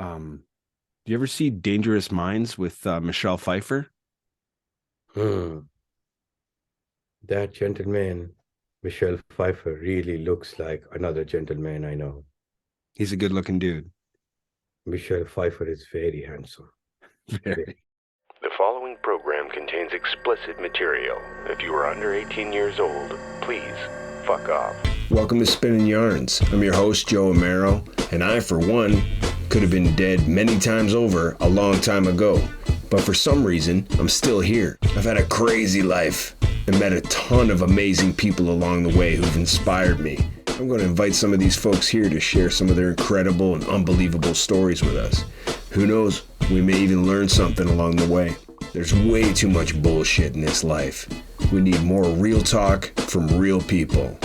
Do you ever see Dangerous Minds with Michelle Pfeiffer? Hmm. That gentleman, Michelle Pfeiffer, really looks like another gentleman I know. He's a good-looking dude. Michelle Pfeiffer is very handsome. Very. The following program contains explicit material. If you are under 18 years old, please fuck off. Welcome to Spinnin Yarns. I'm your host, Joe Amero, and I, for one, could have been dead many times over a long time ago. But for some reason, I'm still here. I've had a crazy life and met a ton of amazing people along the way who've inspired me. I'm going to invite some of these folks here to share some of their incredible and unbelievable stories with us. Who knows, we may even learn something along the way. There's way too much bullshit in this life. We need more real talk from real people.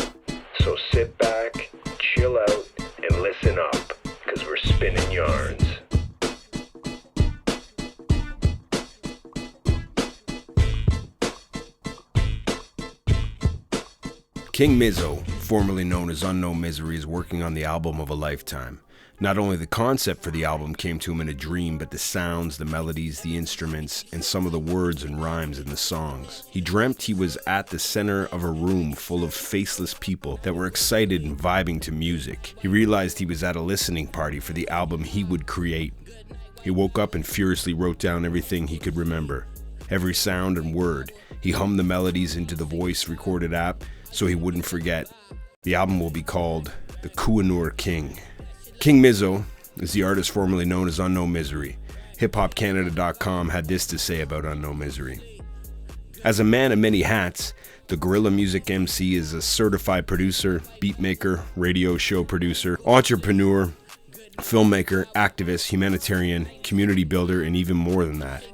So sit back, chill out, and listen up, because we're spinning yarns. King Mizo, formerly known as Unknown Misery, is working on the album of a lifetime. Not only the concept for the album came to him in a dream, but the sounds, the melodies, the instruments, and some of the words and rhymes in the songs. He dreamt he was at the center of a room full of faceless people that were excited and vibing to music. He realized he was at a listening party for the album he would create. He woke up and furiously wrote down everything he could remember. Every sound and word. He hummed the melodies into the voice recorded app so he wouldn't forget. The album will be called The Kohinoor King. King Mizo is the artist formerly known as Unknown Misery. HipHopCanada.com had this to say about Unknown Misery. As a man of many hats, the Guerrilla Music MC is a certified producer, beatmaker, radio show producer, entrepreneur, filmmaker, activist, humanitarian, community builder, and even more than that.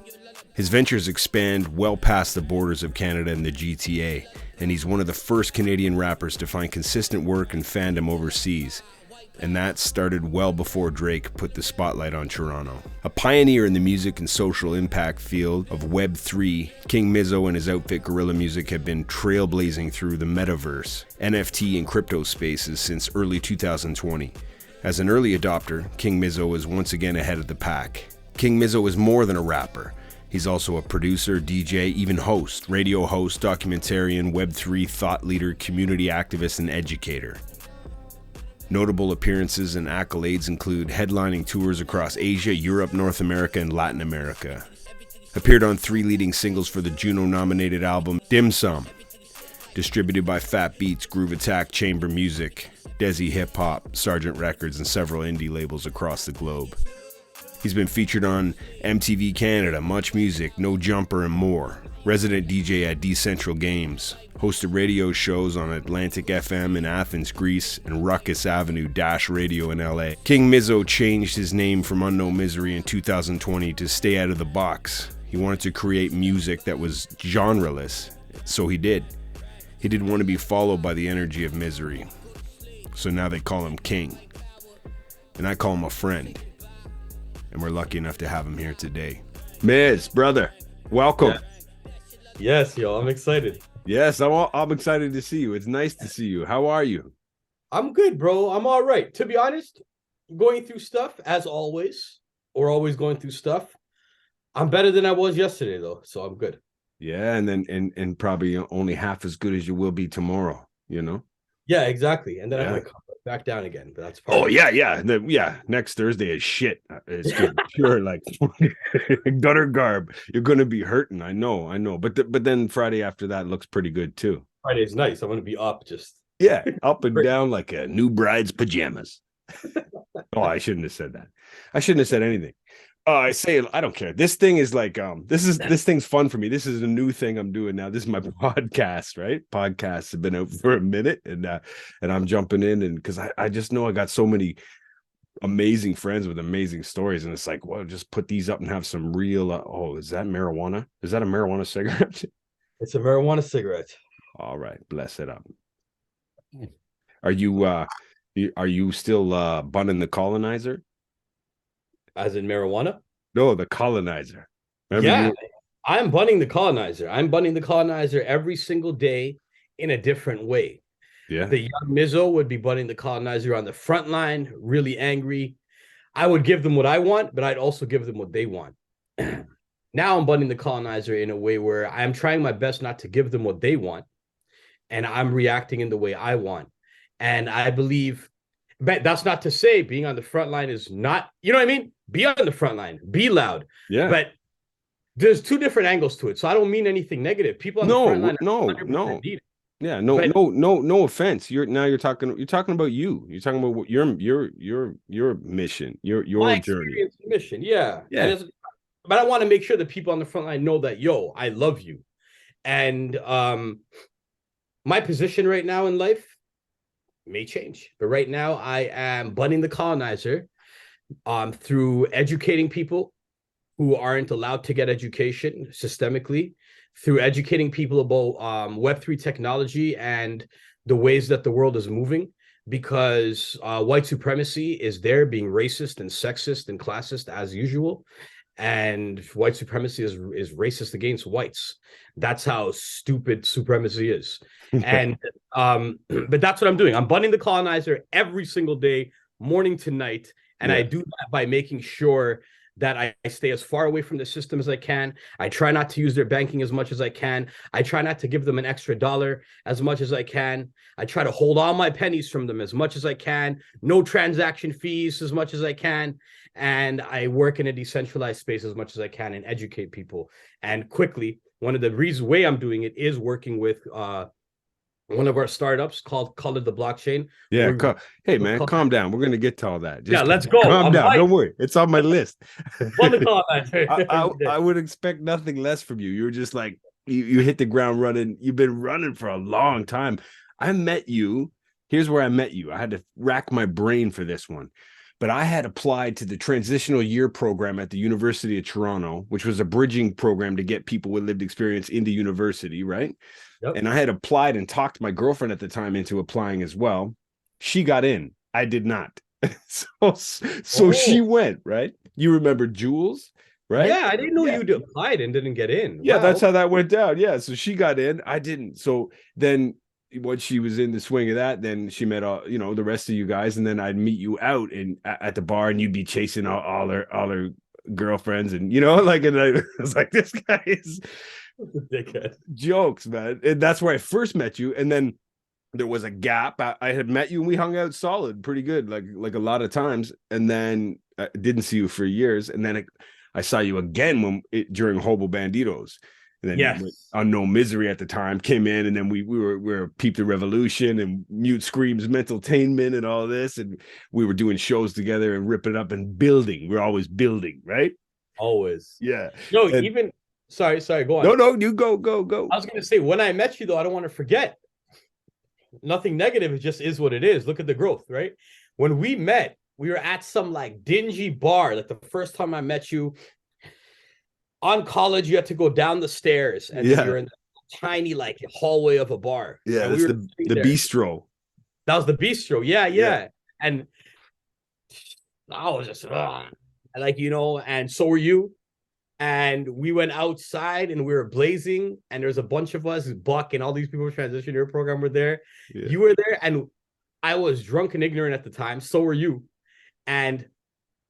His ventures expand well past the borders of Canada and the GTA, and he's one of the first Canadian rappers to find consistent work and fandom overseas. And that started well before Drake put the spotlight on Toronto. A pioneer in the music and social impact field of Web3, King Mizo and his outfit Guerrilla Music have been trailblazing through the metaverse, NFT, and crypto spaces since early 2020. As an early adopter, King Mizo is once again ahead of the pack. King Mizo is more than a rapper. He's also a producer, DJ, even host, radio host, documentarian, Web3 thought leader, community activist, and educator. Notable appearances and accolades include headlining tours across Asia, Europe, North America, and Latin America. Appeared on 3 leading singles for the Juno-nominated album Dim Sum, distributed by Fat Beats, Groove Attack, Chamber Music, Desi Hip Hop, Sargent Records, and several indie labels across the globe. He's been featured on MTV Canada, Much Music, No Jumper, and more. Resident DJ at Decentral Games. Hosted radio shows on Atlantic FM in Athens, Greece, and Ruckus Avenue Dash Radio in LA. King Mizo changed his name from Unknown Misery in 2020 to stay out of the box. He wanted to create music that was genreless, so he did. He didn't want to be followed by the energy of misery. So now they call him King. And I call him a friend. And we're lucky enough to have him here today. Miz, brother, welcome. Yeah. Yes, yo, I'm excited. Yes, I'm excited to see you. It's nice to see you. How are you? I'm good, bro. I'm all right. To be honest, going through stuff as always. We're always going through stuff. I'm better than I was yesterday, though, so I'm good. Yeah, and then and probably only half as good as you will be tomorrow. You know. Yeah, exactly. And then I might come back down again, but that's part Oh yeah. Next Thursday is shit. It's good. Sure, like gutter garb. You're gonna be hurting. I know. But then Friday after that looks pretty good too. Friday's nice. I'm gonna be up just up and down like a new bride's pajamas. Oh, I shouldn't have said that. I shouldn't have said anything. I don't care. This thing is like this thing's fun for me. This is a new thing I'm doing now. This is my podcast, right? Podcasts have been out for a minute, and I'm jumping in, and because I just know I got so many amazing friends with amazing stories, and it's like, well, just put these up and have some real. Is that marijuana? Is that a marijuana cigarette? It's a marijuana cigarette. All right, bless it up. Are you still bunning the colonizer? As in marijuana? No, the colonizer. I'm bunning the colonizer. I'm bunning the colonizer every single day in a different way. Yeah. The young Mizo would be bunning the colonizer on the front line, really angry. I would give them what I want, but I'd also give them what they want. Now I'm bunning the colonizer in a way where I'm trying my best not to give them what they want, and I'm reacting in the way I want. And I believe, but that's not to say being on the front line is not, you know what I mean? Be on the front line, be loud. Yeah. But there's two different angles to it. So I don't mean anything negative. People on the front line no. need it. Yeah, But- no offense. You're talking about you. You're talking about what your mission, your my journey. experience and mission. Yeah. Yeah. But I want to make sure that people on the front line know that, yo, I love you. And my position right now in life may change. But right now I am bunning the colonizer through educating people who aren't allowed to get education systemically, through educating people about Web3 technology and the ways that the world is moving, because white supremacy is there being racist and sexist and classist as usual. And white supremacy is racist against whites. That's how stupid supremacy is. And but that's what I'm doing. I'm bunning the colonizer every single day, morning to night. And I do that by making sure that I stay as far away from the system as I can. I try not to use their banking as much as I can. I try not to give them an extra dollar as much as I can. I try to hold all my pennies from them as much as I can. No transaction fees as much as I can. And I work in a decentralized space as much as I can and educate people. And quickly, one of the reasons way I'm doing it is working with one of our startups called Candid the Blockchain. Yeah. Hey, man, calm down. We're going to get to all that. Just let's go. Calm down. Don't worry. It's on my list. I would expect nothing less from you. You're just like, you hit the ground running. You've been running for a long time. I met you. Here's where I met you. I had to rack my brain for this one. But I had applied to the transitional year program at the University of Toronto, which was a bridging program to get people with lived experience into university, right? Yep. And I had applied and talked my girlfriend at the time into applying as well. She got in. I did not. So she went, right? You remember Jules, right? Yeah, I didn't know you'd applied and didn't get in. Yeah, that's how that went down. Yeah, so she got in. I didn't. So then once she was in the swing of that, then she met all, the rest of you guys, and then I'd meet you out at the bar, and you'd be chasing all her girlfriends, and and I was like, this guy is jokes, man. And that's where I first met you, and then there was a gap. I had met you, and we hung out solid, pretty good, like a lot of times, and then I didn't see you for years, and then I saw you again during Hobo Banditos. And then Unknown Misery at the time came in, and then we were Peep the Revolution and Mute Screams Mentaltainment and all this, and we were doing shows together and ripping it up and building. We're always building, right? Always. Yeah. No, even sorry, go on. No, you go. I was gonna say, when I met you though, I don't want to forget. Nothing negative, it just is what it is. Look at the growth, right? When we met, we were at some like dingy bar. Like the first time I met you. On college, you had to go down the stairs, and you're in the tiny like hallway of a bar. Yeah, that's the bistro. That was the bistro. Yeah. And I was just and so were you. And we went outside, and we were blazing. And there's a bunch of us, Buck, and all these people transition year program were there. Yeah. You were there, and I was drunk and ignorant at the time. So were you, and.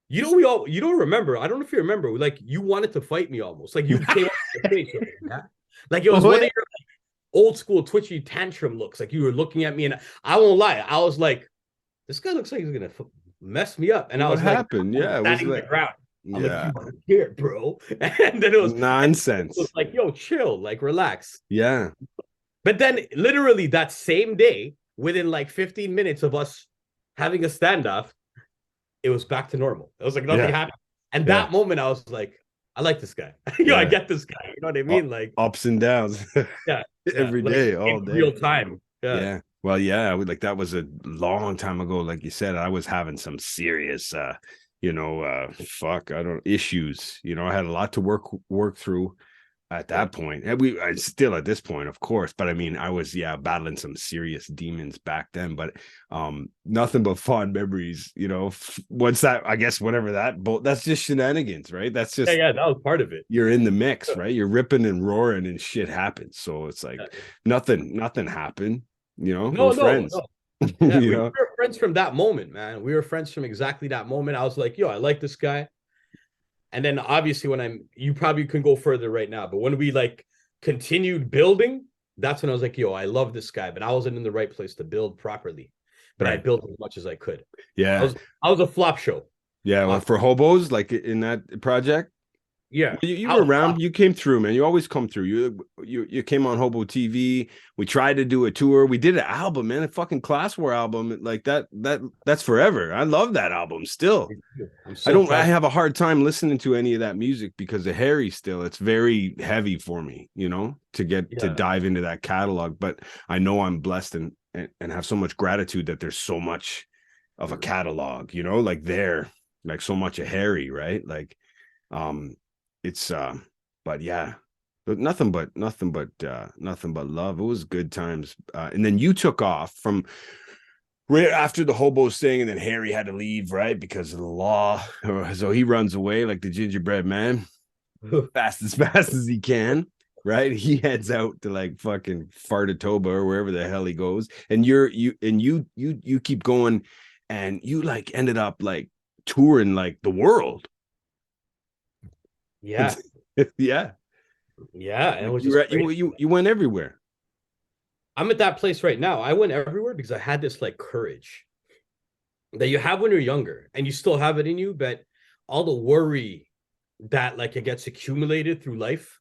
You don't remember. I don't know if you remember. Like you wanted to fight me almost. Like you came up to the face. Like it was one of your old school twitchy tantrum looks. Like you were looking at me, and I won't lie. I was like, this guy looks like he's gonna mess me up. And I was happened? Like, yeah, it was like, the ground. I'm like, here, bro. And then it was nonsense. It was like, yo, chill, like relax. Yeah. But then literally that same day, within like 15 minutes of us having a standoff, it was back to normal. It was like nothing happened. And that moment, I was like, I like this guy. I get this guy. You know what I mean? Like ups and downs. Every day, all day. Real time. Yeah. Well, yeah. That was a long time ago. Like you said, I was having some serious, issues. I had a lot to work through at that point. And I still at this point, of course, but I mean, I was battling some serious demons back then, but nothing but fond memories, once that, I guess, whatever that's just shenanigans, right? That's just that was part of it. You're in the mix, right? You're ripping and roaring and shit happens. So it's like nothing happened, we're friends. Yeah, You we know? were friends from that moment, man. We were friends from exactly that moment. I was like, yo, I like this guy. And then obviously you probably can go further right now, but when we like continued building, that's when I was like, yo, I love this guy, but I wasn't in the right place to build properly. But I Right. built as much as I could. Yeah. I was a flop show. Yeah. Well, for hobos, like in that project. Yeah. You were around. You came through, man. You always come through. You came on Hobo TV. We tried to do a tour. We did an album, man. A fucking Class War album. Like that's forever. I love that album still. I have a hard time listening to any of that music because of Harry still. It's very heavy for me, you know, to dive into that catalog. But I know I'm blessed and have so much gratitude that there's so much of a catalog, you know, like so much of Harry, right? Like, it's but yeah, but nothing but love. It was good times. And then you took off from right after the hobos thing, and then Harry had to leave, right, because of the law. So he runs away like the gingerbread man fast as he can, right? He heads out to like fucking Fartatoba or wherever the hell he goes, and you keep going, and you like ended up like touring like the world. Yeah. Yeah. And it was you went everywhere. I'm at that place right now. I went everywhere because I had this like courage that you have when you're younger, and you still have it in you, but all the worry that like it gets accumulated through life,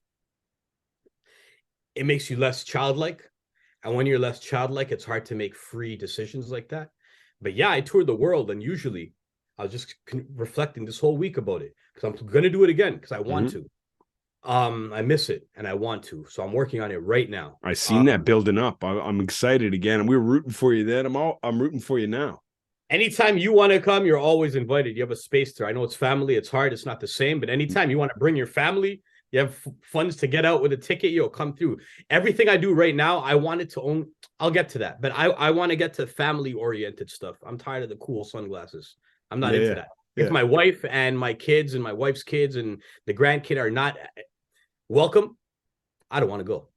it makes you less childlike. And when you're less childlike, it's hard to make free decisions like that. But yeah, I toured the world, and usually I was just reflecting this whole week about it because I'm going to do it again because I want to. I miss it and I want to. So I'm working on it right now. I seen that building up. I'm excited again. And we were rooting for you then. I'm rooting for you now. Anytime you want to come, you're always invited. You have a space there. I know it's family. It's hard. It's not the same. But anytime you want to bring your family, you have funds to get out with a ticket, you'll come through. Everything I do right now, I wanted to own. I'll get to that. But I want to get to family-oriented stuff. I'm tired of the cool sunglasses. I'm not into that. If my wife and my kids and my wife's kids and the grandkid are not welcome, I don't want to go.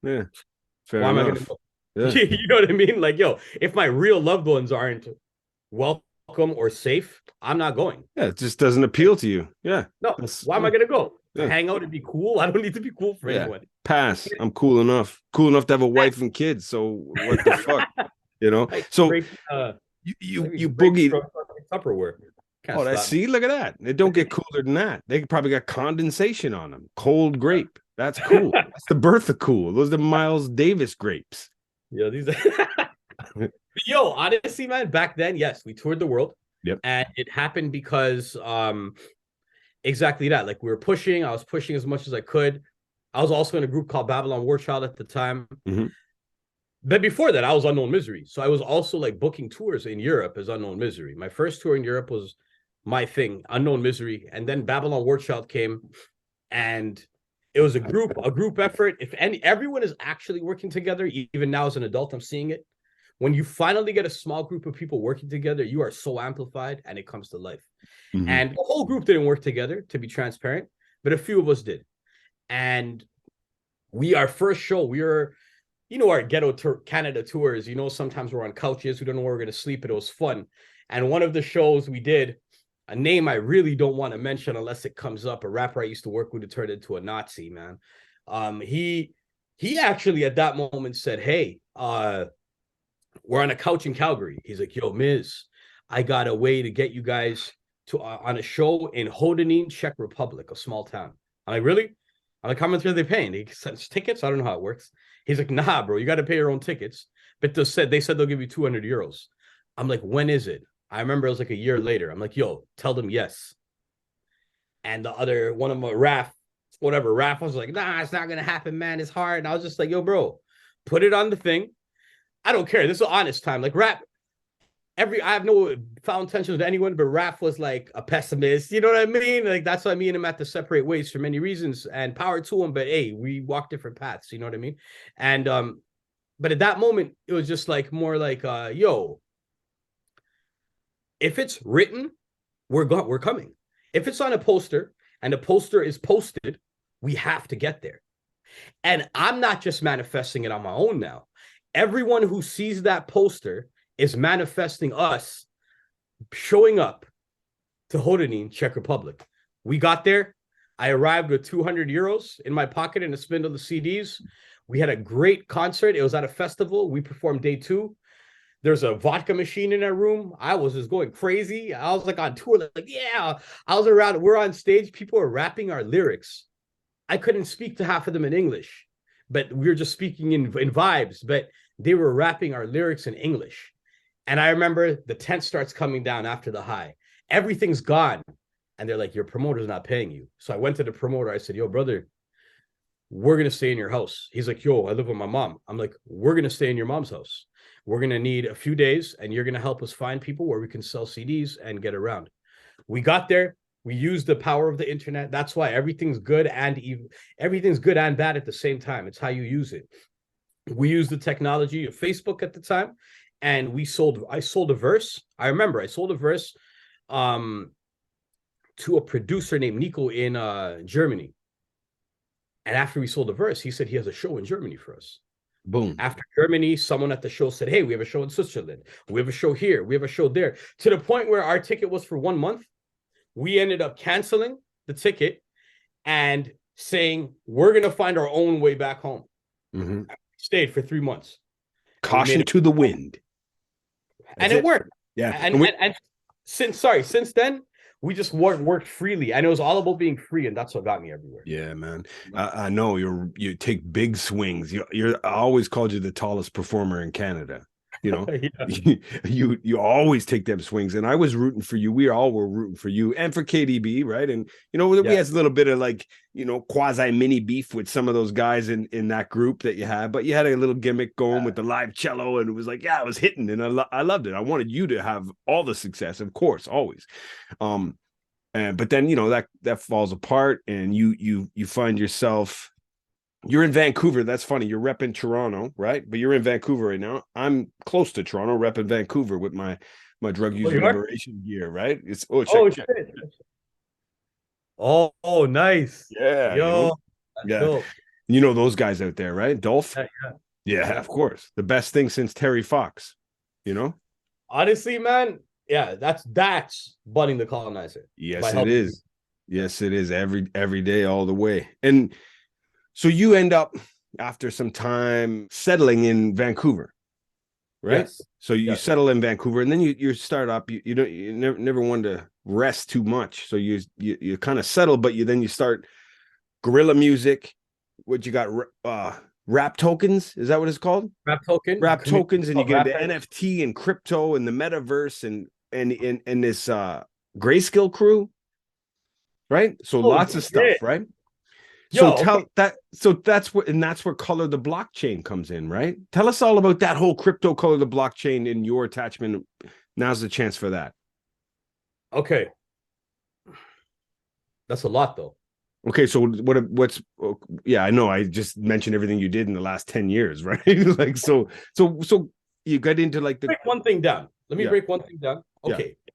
Yeah. Why am I going to go? Yeah. You know what I mean? Like, yo, if my real loved ones aren't welcome or safe, I'm not going. Yeah, it just doesn't appeal to you. Yeah. No. Why am I going to go? Hang out and be cool? I don't need to be cool for anyone. Pass. I'm cool enough. Cool enough to have a wife and kids. So what the fuck? You know? So you boogied Tupperware. See, look at that. They don't get cooler than that. They probably got condensation on them. Cold grape. That's cool. That's the birth of cool. Those are the Miles Davis grapes. Yeah, these are yo, honestly, man, back then, yes, we toured the world. Yep. And it happened because exactly that. Like, we were pushing, I was pushing as much as I could. I was also in a group called Babylon War Child at the time. Mm-hmm. But before that, I was Unknown Misery. So I was also like booking tours in Europe as Unknown Misery. My first tour in Europe was my thing, Unknown Misery. And then Babylon War Child came, and it was a group effort. If everyone is actually working together, even now as an adult, I'm seeing it. When you finally get a small group of people working together, you are so amplified and it comes to life. Mm-hmm. And the whole group didn't work together, to be transparent, but a few of us did. And our first show, we were, our ghetto Canada tours, sometimes we're on couches, we don't know where we're going to sleep, but it was fun. And one of the shows we did, a name I really don't want to mention unless it comes up, a rapper I used to work with who turned into a Nazi, man. He actually at that moment said, hey, we're on a couch in Calgary. He's like, yo, Miz, I got a way to get you guys to on a show in Hodonín, Czech Republic, a small town. I'm like, really? I'm like, how much are they paying? He sends tickets? I don't know how it works. He's like, nah, bro, you got to pay your own tickets. But they said they'll give you 200 euros. I'm like, when is it? I remember it was like a year later. I'm like, yo, tell them yes. And the other one of my Raph was like, nah, it's not going to happen, man. It's hard. And I was just like, yo, bro, put it on the thing. I don't care. This is an honest time. Like Raph, I have no foul intentions with anyone, but Raph was like a pessimist. You know what I mean? Like, that's why me and him had to separate ways for many reasons, and power to him. But hey, we walk different paths. You know what I mean? And, but at that moment, it was just like more like, yo, if it's written, we're coming. If it's on a poster and the poster is posted, we have to get there. And I'm not just manifesting it on my own now. Everyone who sees that poster is manifesting us showing up to Hodonín, Czech Republic. We got there. I arrived with 200 euros in my pocket and a spin of the CDs. We had a great concert. It was at a festival. We performed day 2. There's a vodka machine in our room. I was just going crazy. I was like on tour, like, yeah. I was around. We're on stage. People are rapping our lyrics. I couldn't speak to half of them in English, but we were just speaking in vibes, but they were rapping our lyrics in English. And I remember the tent starts coming down after the high. Everything's gone. And they're like, your promoter's not paying you. So I went to the promoter. I said, yo, brother, we're going to stay in your house. He's like, yo, I live with my mom. I'm like, we're going to stay in your mom's house. We're going to need a few days and you're going to help us find people where we can sell CDs and get around. We got there. We used the power of the internet. That's why everything's good and evil. Everything's good and bad at the same time. It's how you use it. We used the technology of Facebook at the time, and I sold a verse. I remember I sold a verse to a producer named Nico in Germany. And after we sold the verse, he said he has a show in Germany for us. Boom. After Germany, someone at the show said, hey, we have a show in Switzerland. We have a show here. We have a show there. To the point where our ticket was for 1 month. We ended up canceling the ticket and saying, we're going to find our own way back home. Mm-hmm. We stayed for 3 months. Caution to the wind. And it worked. Yeah. And since then, we just worked freely. And it was all about being free. And that's what got me everywhere. Yeah, man. I know you take big swings. I always called you the tallest performer in Canada. You know, yeah. you always take them swings, and I was rooting for you. We all were rooting for you and for KDB, right? And you know, we had a little bit of like, you know, quasi mini beef with some of those guys in that group that you had, but you had a little gimmick going with the live cello, and it was like, yeah, I was hitting, and I loved it. I wanted you to have all the success, of course, always. But then you know that falls apart, and you find yourself. You're in Vancouver. That's funny. You're repping Toronto, right? But you're in Vancouver right now. I'm close to Toronto, repping Vancouver with my drug user liberation gear, right? It's check. Oh, nice. Yeah. Yo, yeah. Dope. You know those guys out there, right? Dolph? Yeah, of course. The best thing since Terry Fox, you know? Honestly, man, yeah, that's Bun The Colonizer. Yes, it is. Yes, it is. Every day, all the way. And so you end up after some time settling in Vancouver, right? Yes. So you settle in Vancouver, and then you start up. You never want to rest too much, so you kind of settle, but you start guerrilla music. What you got? Rap tokens? Is that what it's called? Rap tokens, and you get into NFT and crypto and the metaverse and this Grayscale crew, right? So lots of stuff, right? So that's where Color the Blockchain comes in, right? Tell us all about that whole crypto Color the Blockchain and your attachment. Now's the chance for that. Okay. That's a lot though. Okay, so what's I know I just mentioned everything you did in the last 10 years, right? Like so you got into like the break one thing down. Let me break one thing down. Okay. Yeah.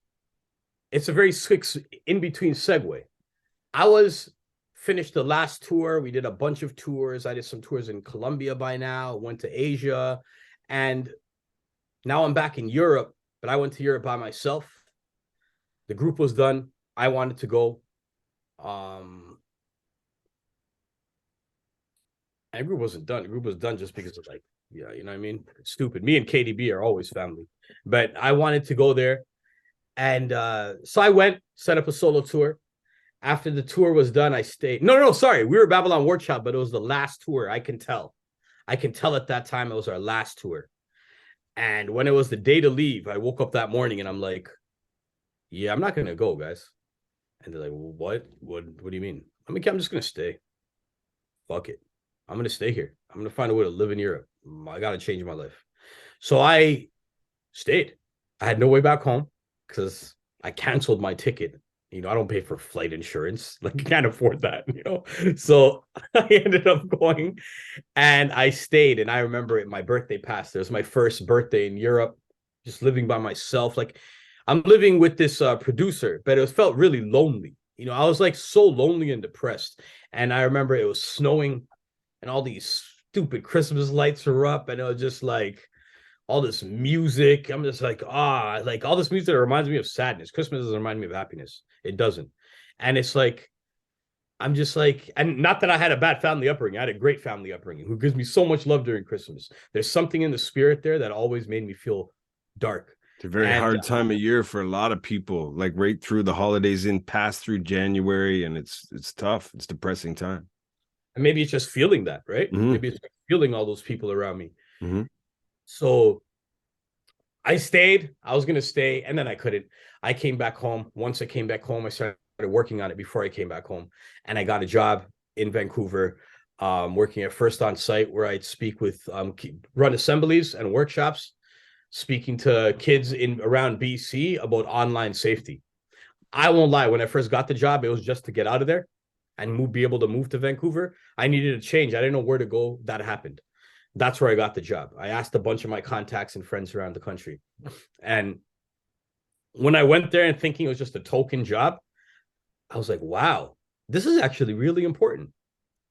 It's a very quick in between segue. I finished the last tour. We did a bunch of tours. I did some tours in Colombia by now, went to Asia, and now I'm back in Europe, but I went to Europe by myself. The group was done. I wanted to go. And the group wasn't done. The group was done just because of like, yeah, you know what I mean? It's stupid. Me and KDB are always family, but I wanted to go there. And so I went, set up a solo tour. After the tour was done, I stayed. No, sorry. We were Babylon Workshop, but it was the last tour. I can tell at that time it was our last tour. And when it was the day to leave, I woke up that morning and I'm like, yeah, I'm not going to go, guys. And they're like, well, what do you mean? I'm just going to stay. Fuck it. I'm going to stay here. I'm going to find a way to live in Europe. I got to change my life. So I stayed. I had no way back home because I canceled my ticket. You know, I don't pay for flight insurance. Like, I can't afford that, you know? So I ended up going and I stayed. And I remember my birthday passed. It was my first birthday in Europe, just living by myself. Like, I'm living with this producer, but it felt really lonely. You know, I was like so lonely and depressed. And I remember it was snowing and all these stupid Christmas lights were up. And it was just like, all this music. I'm just like, like all this music that reminds me of sadness. Christmas doesn't remind me of happiness. It doesn't. And it's like, I'm just like, and not that I had a bad family upbringing. I had a great family upbringing who gives me so much love during Christmas. There's something in the spirit there that always made me feel dark. It's a very hard time of year for a lot of people, like right through the holidays in past through January. And it's tough. It's depressing time. And maybe it's just feeling that, right? Mm-hmm. Maybe it's feeling all those people around me. Mm-hmm. So I stayed. I was going to stay, and then I couldn't. I came back home. Once I came back home, I started working on it before I came back home. And I got a job in Vancouver, working at First On Site, where I'd speak with, run assemblies and workshops, speaking to kids in around BC about online safety. I won't lie. When I first got the job, it was just to get out of there and be able to move to Vancouver. I needed a change. I didn't know where to go. That happened. That's where I got the job. I asked a bunch of my contacts and friends around the country. And when I went there and thinking it was just a token job, I was like, wow, this is actually really important.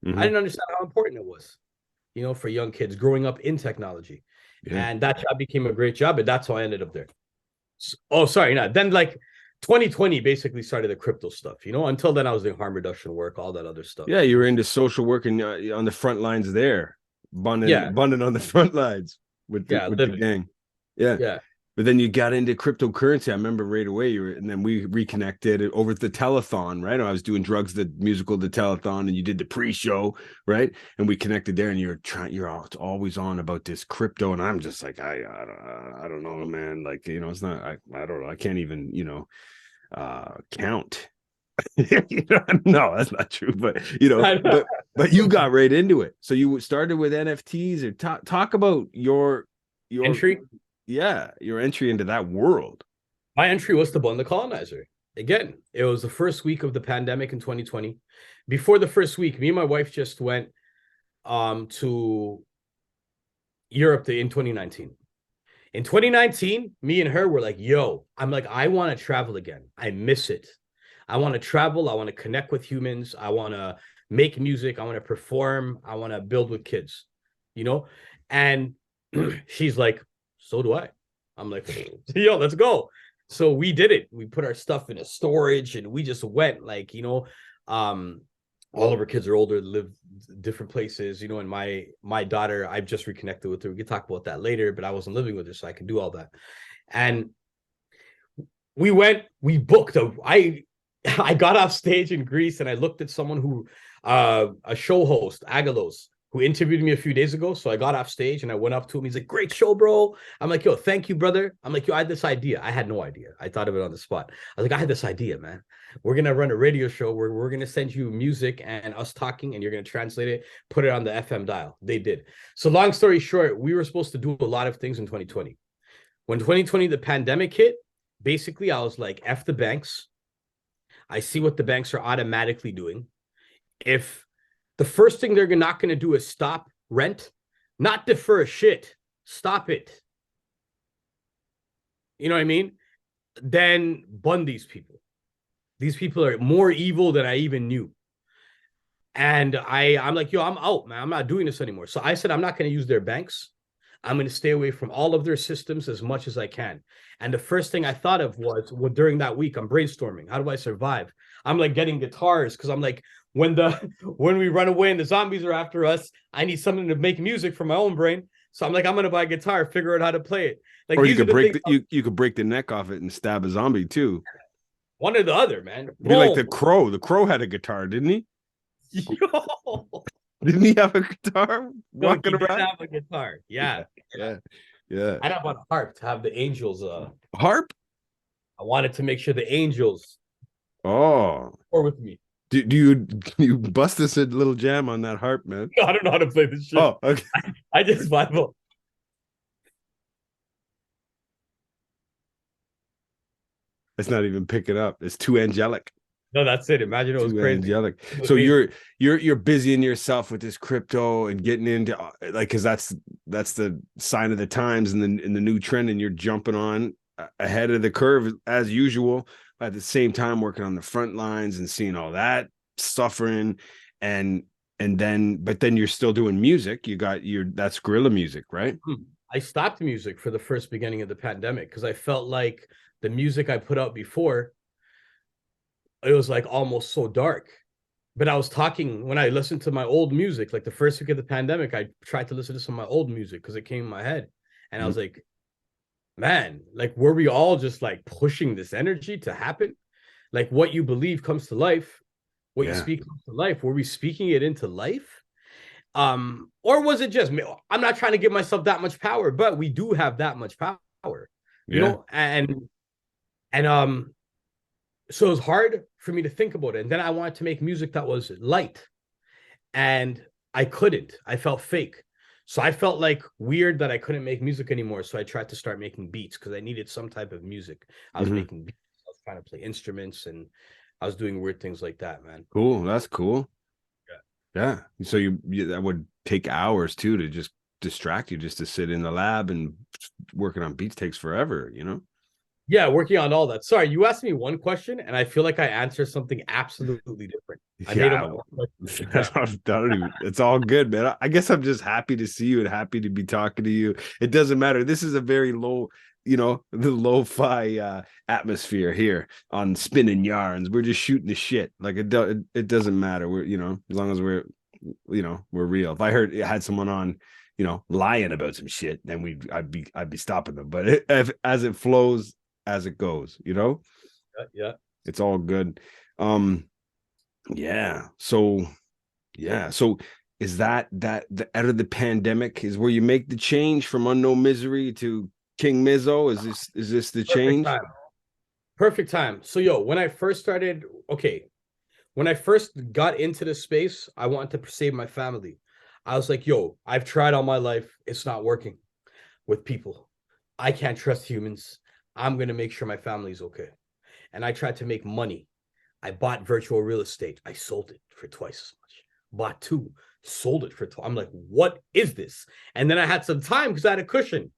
Mm-hmm. I didn't understand how important it was, for young kids growing up in technology. Yeah. And that job became a great job, and that's how I ended up there. Then like 2020 basically started the crypto stuff. Until then I was doing harm reduction work, all that other stuff. Yeah, you were into social work and on the front lines there. Bunning on the front lines with the gang. Yeah. But then you got into cryptocurrency. I remember right away and then we reconnected over the telethon, right? I was doing Drugs, the musical, the telethon, and you did the pre-show, right? And we connected there, and you're always on about this crypto, and I'm just like, I don't know, man. Like, it's not, I don't know. I can't even, count. No, that's not true. But but you got right into it. So you started with NFTs, or talk about your entry. Yeah, your entry into that world. My entry was to Bun The Colonizer. Again, it was the first week of the pandemic in 2020. Before the first week, me and my wife just went to Europe in 2019. In 2019, me and her were like, I want to travel again. I miss it. I want to travel. I want to connect with humans. I want to make music. I want to perform. I want to build with kids, And she's like, so do I. I'm like, let's go. So we did it. We put our stuff in a storage, and we just went all of our kids are older, live different places, and my daughter, I've just reconnected with her. We can talk about that later, but I wasn't living with her, so I could do all that. And we booked I got off stage in Greece, and I looked at someone who, a show host, Agalos, who interviewed me a few days ago. So I got off stage and I went up to him. He's like, great show, bro. I'm like, thank you, brother. I'm like, I had this idea. I had no idea. I thought of it on the spot. I was like, I had this idea, man. We're going to run a radio show where we're going to send you music and us talking, and you're going to translate it, put it on the FM dial. They did. So long story short, we were supposed to do a lot of things in 2020. When 2020, the pandemic hit, basically I was like, F the banks. I see what the banks are automatically doing. If the first thing they're not going to do is stop rent, not defer shit, stop it. You know what I mean? Then bun these people. These people are more evil than I even knew. And I'm like, I'm out, man. I'm not doing this anymore. So I said, I'm not going to use their banks. I'm going to stay away from all of their systems as much as I can. And the first thing I thought of was, during that week, I'm brainstorming. How do I survive? I'm like getting guitars, because I'm like, when we run away and the zombies are after us, I need something to make music for my own brain. So I'm like, I'm gonna buy a guitar, figure out how to play it. Like, or you could you could break the neck off it and stab a zombie too. One or the other, man. Be like the Crow. The Crow had a guitar, didn't he? Yo. Didn't he have a guitar walking around? Did have a guitar. Yeah. I'd have a harp to have the angels. Harp? I wanted to make sure the angels were with me. Do you bust us a little jam on that harp, man? No, I don't know how to play this shit. Oh, okay. I just vibe up. It's not even picking up. It's too angelic. No, that's it. Imagine it was too crazy. Angelic. So you're busying yourself with this crypto and getting into because that's the sign of the times and the new trend, and you're jumping on ahead of the curve as usual. At the same time, working on the front lines and seeing all that suffering, but then you're still doing music. That's guerrilla music, right? I stopped music for the first beginning of the pandemic because I felt like the music I put out before, it was like almost so dark. But I was talking when I listened to my old music, like the first week of the pandemic, I tried to listen to some of my old music because it came in my head. And I was like, man, like, were we all just like pushing this energy to happen? Like what you believe comes to life, what you speak comes to life. Were we speaking it into life? Or was it just me? I'm not trying to give myself that much power, but we do have that much power, you know, and so it was hard for me to think about it. And then I wanted to make music that was light, and I couldn't. I felt fake. So I felt like weird that I couldn't make music anymore. So I tried to start making beats because I needed some type of music. I was making beats, I was trying to play instruments, and I was doing weird things like that, man. Cool. That's cool. Yeah. So you that would take hours too to just distract you, just to sit in the lab, and working on beats takes forever, you know? Yeah, working on all that. Sorry, you asked me one question, and I feel like I answered something absolutely different. It's all good, man. I guess I'm just happy to see you and happy to be talking to you. It doesn't matter. This is a very low, you know, the lo-fi atmosphere here on Spinning Yarns. We're just shooting the shit. Like it doesn't matter. We're, you know, as long as we're real. If I had someone on, you know, lying about some shit, then I'd be stopping them. But as it flows, as it goes, you know. Yeah, it's all good. Yeah. So is that the out of the pandemic is where you make the change from Unknown Misery to King Mizo? Is this the change? Perfect time. So when I first got into this space, I wanted to save my family. I was like, I've tried all my life. It's not working with people. I can't trust humans. I'm going to make sure my family's okay. And I tried to make money. I bought virtual real estate. I sold it for twice as much. Bought 2, sold it for 2. I'm like, what is this? And then I had some time because I had a cushion.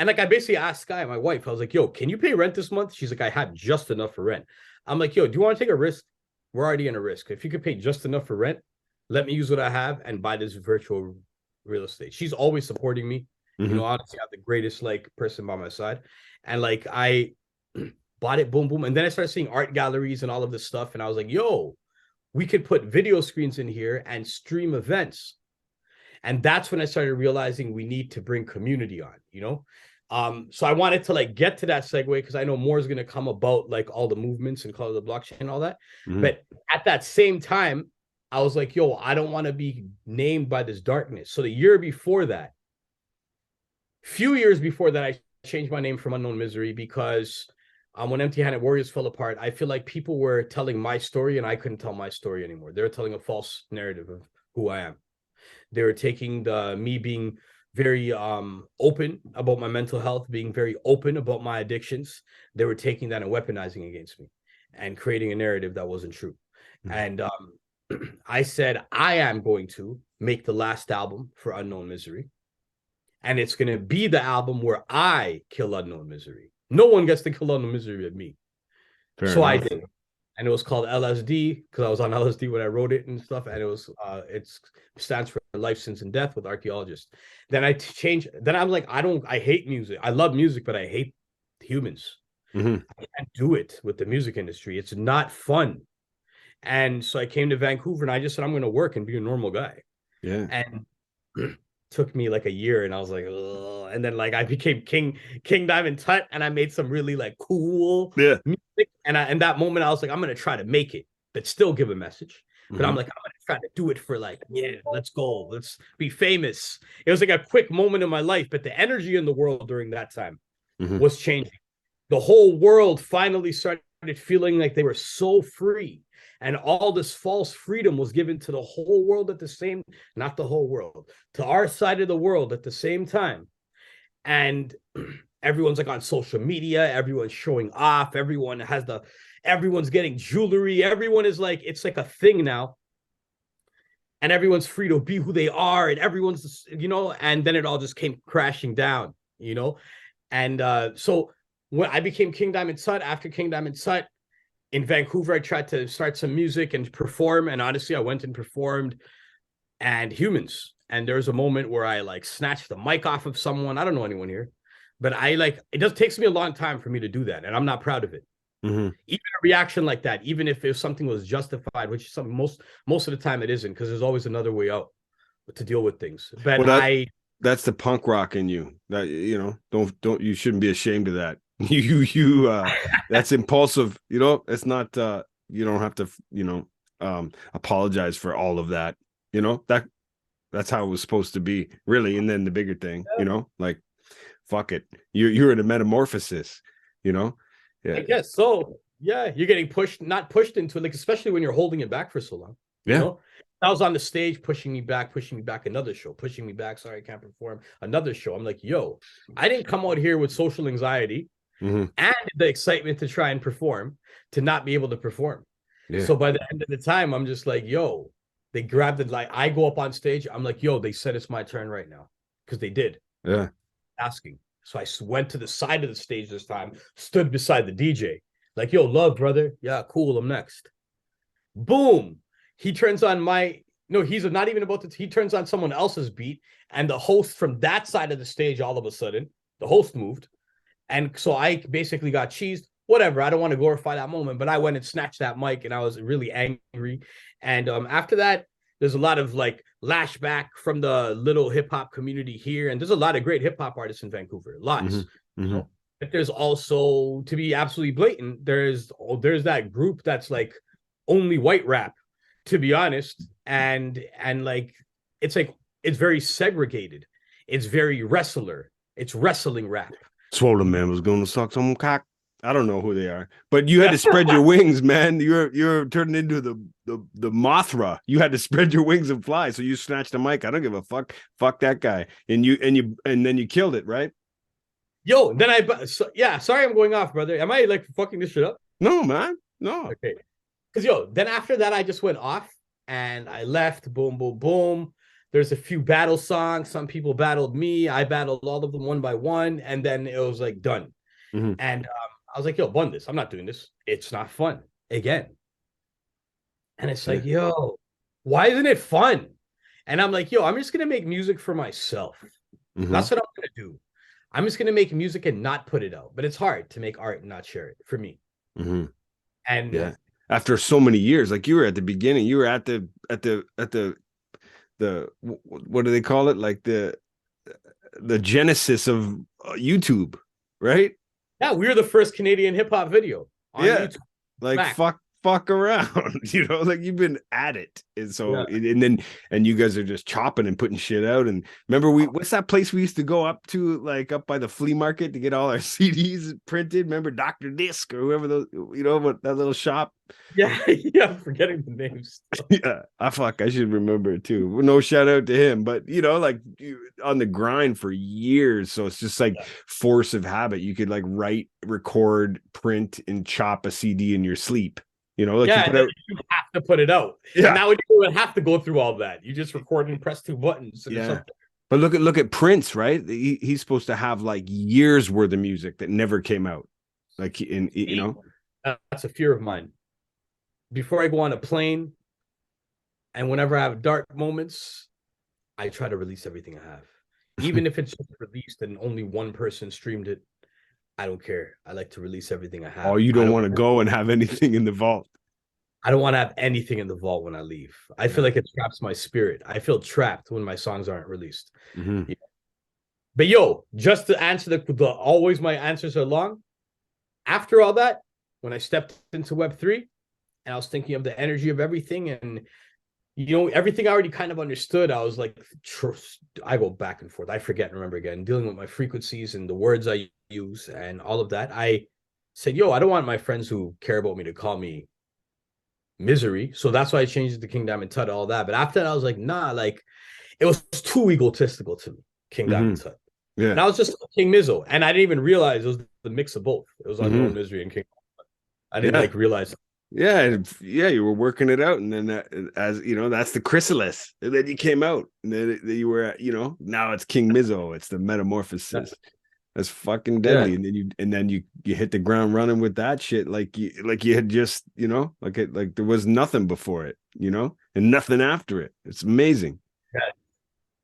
And like, I basically asked Sky, my wife, I was like, can you pay rent this month? She's like, I have just enough for rent. I'm like, do you want to take a risk? We're already in a risk. If you could pay just enough for rent, let me use what I have and buy this virtual real estate. She's always supporting me. You know, honestly, I'm the greatest like person by my side. And like, I bought it, boom, boom. And then I started seeing art galleries and all of this stuff. And I was like, we could put video screens in here and stream events. And that's when I started realizing we need to bring community on, you know? So I wanted to like get to that segue because I know more is going to come about like all the movements and color the blockchain and all that. But at that same time, I was like, I don't want to be named by this darkness. So the year before that, few years before that, I changed my name from Unknown Misery because when Empty Handed Warriors fell apart, I feel like people were telling my story and I couldn't tell my story anymore. They were telling a false narrative of who I am. They were taking me being very open about my mental health, being very open about my addictions. They were taking that and weaponizing against me and creating a narrative that wasn't true. And I said, I am going to make the last album for Unknown Misery. And it's going to be the album where I kill Unknown Misery. No one gets to kill Unknown Misery but me. Fair enough. I did. And it was called LSD because I was on LSD when I wrote it and stuff. And it was, it stands for Life, Sins, and Death with archaeologists. Then I changed. Then I'm like, I hate music. I love music, but I hate humans. I can't do it with the music industry. It's not fun. And so I came to Vancouver and I just said, I'm going to work and be a normal guy. Yeah. And took me like a year and I was like, ugh. And then like I became King Diamond Tut and I made some really like cool music. And that moment I was like, I'm going to try to make it, but still give a message. But I'm like, I'm going to try to do it for like, let's go. Let's be famous. It was like a quick moment in my life, but the energy in the world during that time was changing. The whole world finally started feeling like they were so free. And all this false freedom was given to the whole world at the same, not the whole world, to our side of the world at the same time. And everyone's like on social media, everyone's showing off, everyone's getting jewelry, everyone is like, it's like a thing now. And everyone's free to be who they are, and everyone's, you know, and then it all just came crashing down, you know. And so when I became King Diamond Tut, after King Diamond Tut, in Vancouver, I tried to start some music and perform. And honestly, I went and performed and Humans. and there's a moment where I like snatched the mic off of someone. I don't know anyone here, but it takes me a long time for me to do that, and I'm not proud of it. Mm-hmm. Even a reaction like that, even if something was justified, which is something most of the time it isn't, because there's always another way out to deal with things. But that's the punk rock in you. That, you know, don't you shouldn't be ashamed of that. That's impulsive. You know, it's not. You don't have to. You know, apologize for all of that. You know, that's how it was supposed to be, really. And then the bigger thing, you know, like, fuck it. You're in a metamorphosis. You know. Yeah. I guess so. Yeah, you're getting not pushed into it, like, especially when you're holding it back for so long. Yeah. You know? I was on the stage pushing me back, another show, pushing me back. Sorry, I can't perform. Another show. I'm like, yo, I didn't come out here with social anxiety and the excitement to try and perform to not be able to perform. Yeah. So by the end of the time, I'm just like, yo, they grabbed it. Like, I go up on stage. I'm like, yo, they said it's my turn right now, because they did. Yeah. Asking. So I went to the side of the stage this time, stood beside the DJ, like, yo, love, brother. Yeah, cool. I'm next. Boom. He turns on he's not even about to, he turns on someone else's beat. And the host from that side of the stage, all of a sudden, the host moved. And so I basically got cheesed. Whatever. I don't want to glorify that moment, but I went and snatched that mic, and I was really angry. And after that, there's a lot of like lashback from the little hip hop community here. And there's a lot of great hip hop artists in Vancouver. Lots. Mm-hmm. You know? But there's also, to be absolutely blatant, there's that group that's like only white rap, to be honest. And like, it's very segregated. It's very wrestler. It's wrestling rap. Swollen Man was going to suck some cock. I don't know who they are, but you had to spread your wings, man. You're turning into the Mothra. You had to spread your wings and fly. So you snatched a mic. I don't give a fuck. Fuck that guy. And then you killed it, right? Yo, then sorry, I'm going off, brother. Am I like fucking this shit up? No, man. No. Okay. Because then after that, I just went off and I left. Boom, boom, boom. There's a few battle songs. Some people battled me. I battled all of them one by one, and then it was like done. Mm-hmm. And I was like, yo, Bun this. I'm not doing this. It's not fun again. And it's like, yo, why isn't it fun? And I'm like, yo, I'm just going to make music for myself. Mm-hmm. That's what I'm going to do. I'm just going to make music and not put it out. But it's hard to make art and not share it for me. Mm-hmm. And yeah, after so many years, like you were at the beginning, you were at the what do they call it? Like the genesis of YouTube, right? Yeah, we were the first Canadian hip hop video on YouTube. Like back. fuck around, you know, like you've been at it. And so and you guys are just chopping and putting shit out. And remember, what's that place we used to go up to, like up by the flea market to get all our CDs printed? Remember Dr. Disc or whoever those, you know, what that little shop? Yeah, I'm forgetting the names. Yeah, I should remember it too. No shout out to him, but you know, like on the grind for years. So it's just like force of habit. You could like write, record, print, and chop a CD in your sleep. You know, like you have to put it out. Yeah. And now you don't have to go through all that. You just record and press two buttons. But look at Prince, right? He's supposed to have like years worth of music that never came out. Like, you know, that's a fear of mine. Before I go on a plane, and whenever I have dark moments, I try to release everything I have, even if it's released and only one person streamed it. I don't care. I like to release everything I have. Oh, you don't want to go and have anything in the vault. I don't want to have anything in the vault when I leave. I feel like it traps my spirit. I feel trapped when my songs aren't released. Mm-hmm. Yeah. But yo, just to answer always my answers are long. After all that, when I stepped into Web3 and I was thinking of the energy of everything, and you know, everything I already kind of understood, I was like, I go back and forth. I forget and remember again, dealing with my frequencies and the words I use and all of that. I said, yo, I don't want my friends who care about me to call me Misery. So that's why I changed it to King Diamond Tut, all that. But after that, I was like, nah, like it was too egotistical to me, King Diamond Tut. Yeah. And I was just King Mizo. And I didn't even realize it was the mix of both. It was Unknown Misery and King. I didn't realize. Yeah, you were working it out, and then as you know, that's the chrysalis. And then you came out, and then you were, you know, now it's King Mizo. It's the metamorphosis. That's fucking deadly. And then you hit the ground running with that shit, like you had just, you know, like there was nothing before it, you know, and nothing after it. It's amazing. Yeah.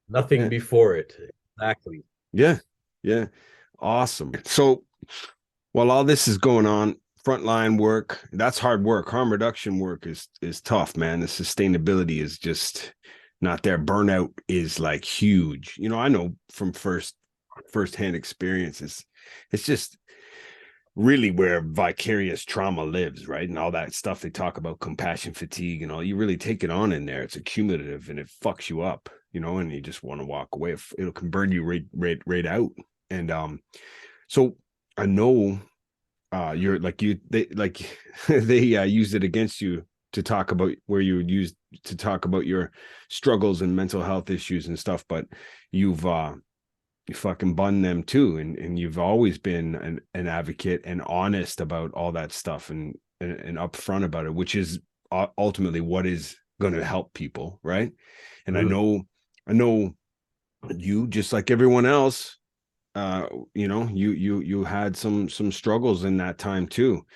Nothing Yeah. before it. Exactly. Yeah. Yeah. Awesome. So while all this is going on, frontline work, that's hard work. Harm reduction work is tough, man. The sustainability is just not there. Burnout is like huge. You know, I know from firsthand experiences. It's just really where vicarious trauma lives, right? And all that stuff they talk about, compassion fatigue and all, you really take it on in there. It's accumulative and it fucks you up, you know, and you just want to walk away. It can burn you right out. And so I know you're like they used it against you to talk about where you would use to talk about your struggles and mental health issues and stuff, but you've you fucking bun them too, and you've always been an advocate and honest about all that stuff and upfront about it, which is ultimately what is going to help people, right? And I know you, just like everyone else, you know, you had some struggles in that time too,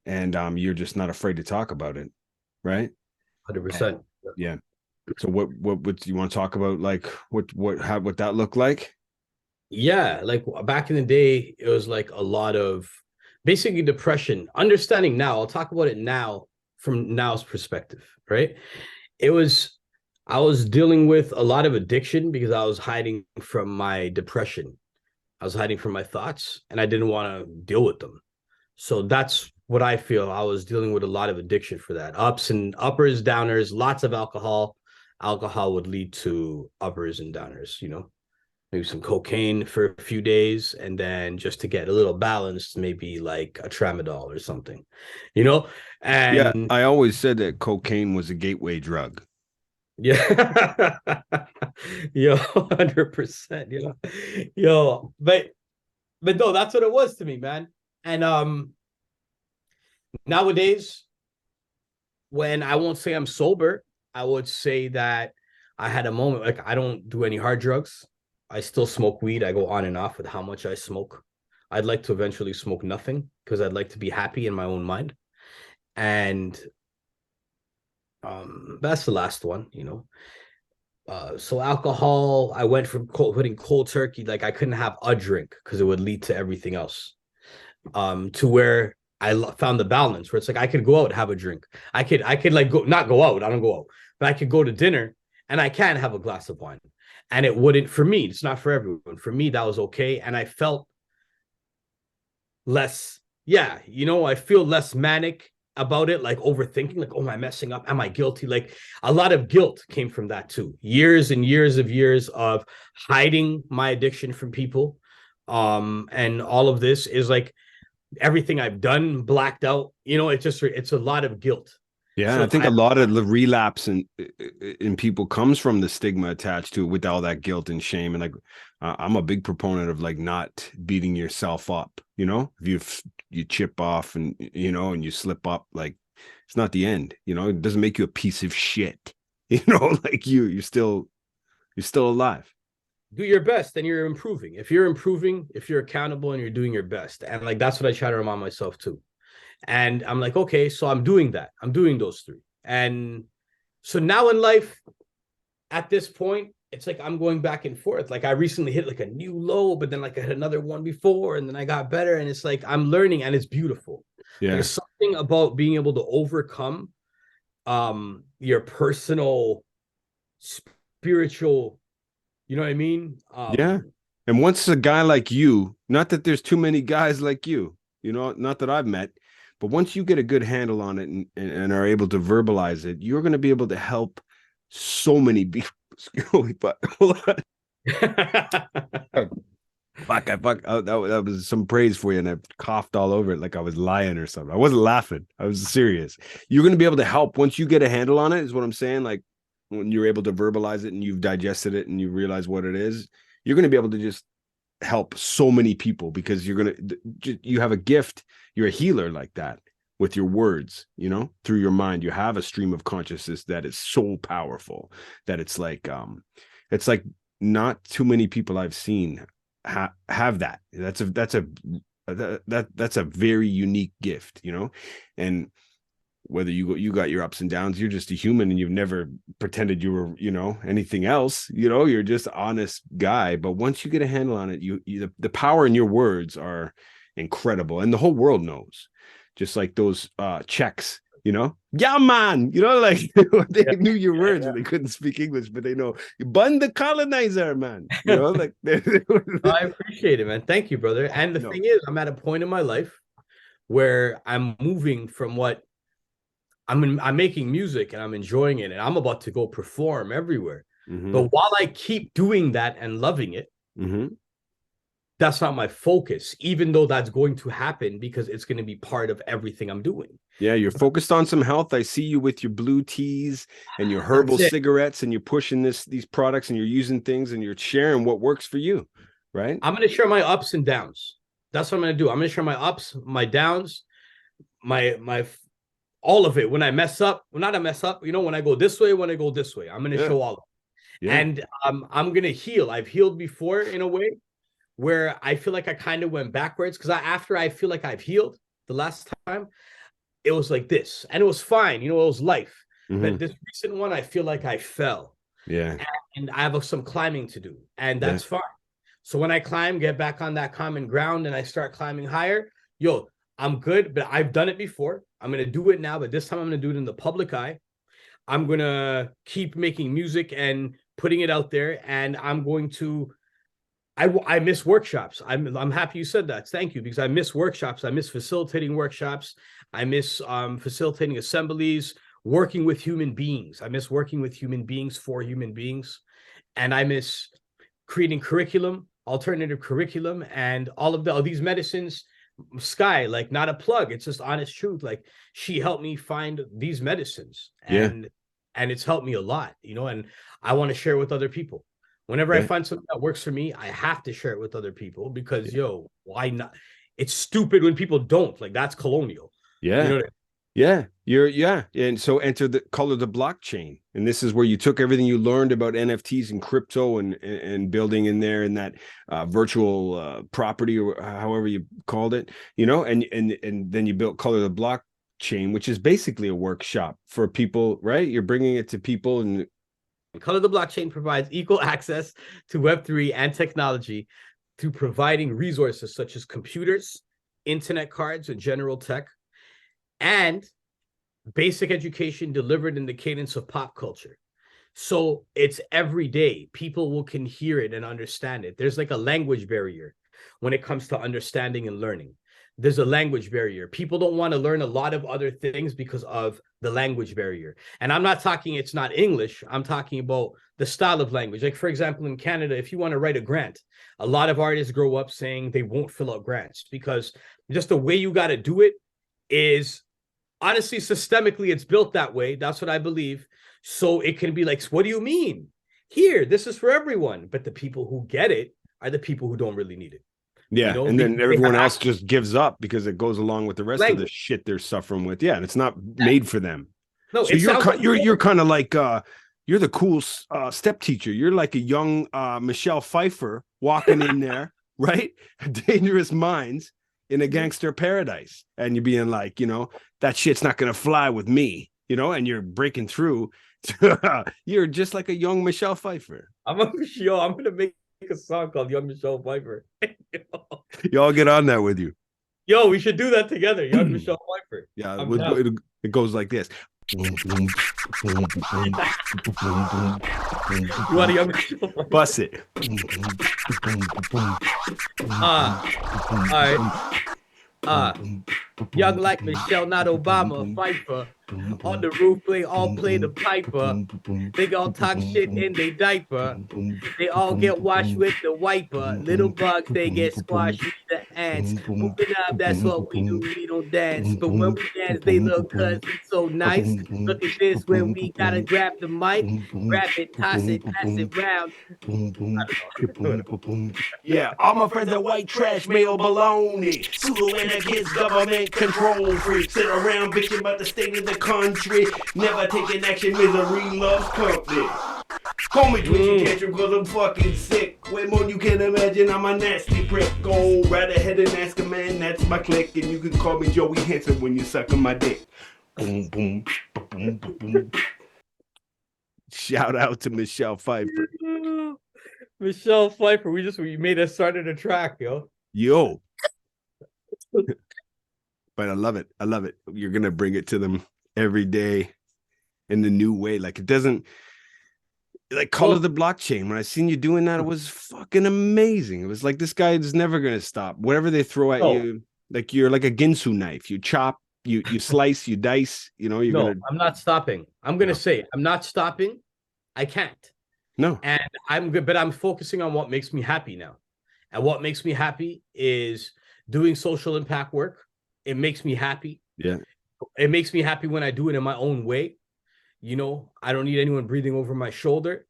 and you're just not afraid to talk about it, right? 100%. Yeah. So what do you want to talk about, like what that looked like? Yeah, like back in the day, it was like a lot of basically depression. Understanding now, I'll talk about it now from now's perspective, right? I was dealing with a lot of addiction because I was hiding from my depression. I was hiding from my thoughts and I didn't want to deal with them. So that's what I feel. I was dealing with a lot of addiction for that. Ups and uppers, downers, lots of alcohol. Alcohol would lead to uppers and downers, you know, maybe some cocaine for a few days. And then just to get a little balanced, maybe like a tramadol or something, you know? Yeah, And I always said that cocaine was a gateway drug. yeah, yo, 100%, yo, but no, that's what it was to me, man. And nowadays, when I won't say I'm sober, I would say that I had a moment. Like, I don't do any hard drugs. I still smoke weed. I go on and off with how much I smoke. I'd like to eventually smoke nothing because I'd like to be happy in my own mind. And that's the last one, you know. So alcohol, I went from putting cold turkey, like I couldn't have a drink because it would lead to everything else. To where found the balance where it's like I could go out, have a drink. I could like go, not go out, I don't go out, but I could go to dinner and I can have a glass of wine. And it wouldn't, for me, it's not for everyone. For me, that was okay. And I felt less, yeah, you know, I feel less manic about it, like overthinking, like, oh, am I messing up? Am I guilty? Like a lot of guilt came from that too. Years and years of hiding my addiction from people. And all of this is like everything I've done blacked out. You know, it's a lot of guilt. Yeah, So I think a lot of the relapse in people comes from the stigma attached to it, with all that guilt and shame. And like, I'm a big proponent of like not beating yourself up. You know, if you chip off and you know and you slip up, like it's not the end. You know, it doesn't make you a piece of shit. You know, like you're still alive. do your best and you're improving. If you're improving, if you're accountable and you're doing your best. And like that's what I try to remind myself too. And I'm like, okay, so I'm doing that. I'm doing those three. And so now in life, at this point, it's like I'm going back and forth. Like I recently hit like a new low, but then like I had another one before, and then I got better. And it's like I'm learning and it's beautiful. Yeah. There's something about being able to overcome your personal spiritual, you know what I mean? Yeah. And once a guy like you, not that there's too many guys like you know, not that I've met, but once you get a good handle on it and are able to verbalize it, you're going to be able to help so many people. But hold on. That was some praise for you, and I coughed all over it like I was lying or something. I wasn't laughing. I was serious. You're going to be able to help once you get a handle on it, is what I'm saying. Like when you're able to verbalize it and you've digested it and you realize what it is, you're going to be able to just help so many people, because you have a gift. You're a healer like that with your words, you know, through your mind. You have a stream of consciousness that is so powerful that it's like not too many people I've seen have that. That's a very unique gift, you know. And whether you got your ups and downs, you're just a human and you've never pretended you were, anything else, you're just an honest guy. But once you get a handle on it, the power in your words are incredible. And the whole world knows, just like those Czechs, yeah, man, like they knew your words and they couldn't speak English, but they know Bun The Colonizer, man. Like I appreciate it, man. Thank you, brother. And the thing is, I'm at a point in my life where I'm moving from what I'm making music and I'm enjoying it and I'm about to go perform everywhere. But while I keep doing that and loving it, that's not my focus, even though that's going to happen because it's going to be part of everything I'm doing. Yeah, you're focused on some health. I see you with your blue teas and your herbal cigarettes, and you're pushing these products and you're using things and you're sharing what works for you, right? I'm going to share my ups and downs. That's what I'm going to do. I'm going to share my ups, my downs, my all of it. When I mess up, when I go this way, when I go this way, I'm going to show all of it. Yeah. And I'm going to heal. I've healed before in a way where I feel like I kind of went backwards because after I feel like I've healed the last time, it was like this and it was fine. It was life. But this recent one, I feel like I fell. Yeah. And I have some climbing to do and that's fine. So when I climb, get back on that common ground and I start climbing higher, I'm good, but I've done it before. I'm going to do it now, but this time I'm going to do it in the public eye. I'm going to keep making music and putting it out there. And I'm going to, I miss workshops. I'm happy you said that. Thank you, because I miss workshops. I miss facilitating workshops. I miss facilitating assemblies, working with human beings. I miss working with human beings for human beings. And I miss creating curriculum, alternative curriculum, and all of these medicines. Sky, like, not a plug, it's just honest truth. Like, she helped me find these medicines and it's helped me a lot, and I want to share with other people. Whenever I find something that works for me, I have to share it with other people because why not? It's stupid when people don't. Like, that's colonial. And so enter the color the blockchain, and this is where you took everything you learned about NFTs and crypto and building in there in that virtual property, or however you called it, and then you built color the blockchain, which is basically a workshop for people, right? You're bringing it to people. And Color the Blockchain provides equal access to Web3 and technology through providing resources such as computers, internet cards, and general tech, and basic education delivered in the cadence of pop culture. So it's every day. People can hear it and understand it. There's like a language barrier when it comes to understanding and learning. There's a language barrier. People don't want to learn a lot of other things because of the language barrier. And I'm not talking it's not English. I'm talking about the style of language. Like, for example, in Canada, if you want to write a grant, a lot of artists grow up saying they won't fill out grants because just the way you got to do it is, honestly, systemically, it's built that way. That's what I believe. So it can be like, what do you mean? Here, this is for everyone. But the people who get it are the people who don't really need it. Yeah, and then everyone else just gives up because it goes along with the rest of the shit they're suffering with. Yeah, and it's not made for them. No, so you're kind of like you're the cool step teacher. You're like a young Michelle Pfeiffer walking in there, right? Dangerous Minds in a gangster paradise, and you're being like, that shit's not gonna fly with me, and you're breaking through. You're just like a young Michelle Pfeiffer. I'm gonna make a song called Young Michelle Pfeiffer. Y'all get on that with you. Yo, we should do that together. Young Michelle Pfeiffer. Yeah, it goes like this. You want a Young Michelle Pfeiffer? Bust it. All right. Young like Michelle, not Obama, Pfeiffer. On the roof, play the piper. They all talk shit in their diaper. They all get washed with the wiper. Little bugs, they get squashed with the ants. Moving up, that's what we do. We don't dance, but when we dance, they look cause it's so nice. Look at this when we gotta grab the mic, grab it, toss it, pass it round. Yeah, all my friends are white trash, male baloney. Sulu and the kids, government control freaks. Sit around bitching about the state of the country, never taking action, misery loves company. Call me Twitchy Catcher cause I'm fucking sick. Way more than you can imagine, I'm a nasty prick. Go right ahead and ask a man, that's my clique. And you can call me Joey Hansen when you're sucking my dick. Boom, boom, boom, boom, boom. Shout out to Michelle Pfeiffer. Michelle Pfeiffer, we made us started a track, yo. Yo. But I love it. I love it. You're going to bring it to them every day in the new way. Like it doesn't, like Color the Blockchain. When I seen you doing that, it was fucking amazing. It was like, this guy is never going to stop. Whatever they throw at you, like you're like a Ginsu knife. You chop, you slice, you dice, you know, you're going to. I'm not stopping. I'm going to say it. I'm not stopping. I can't. No. And I'm good, but I'm focusing on what makes me happy now. And what makes me happy is doing social impact work. It makes me happy. Yeah. It makes me happy when I do it in my own way. You know, I don't need anyone breathing over my shoulder.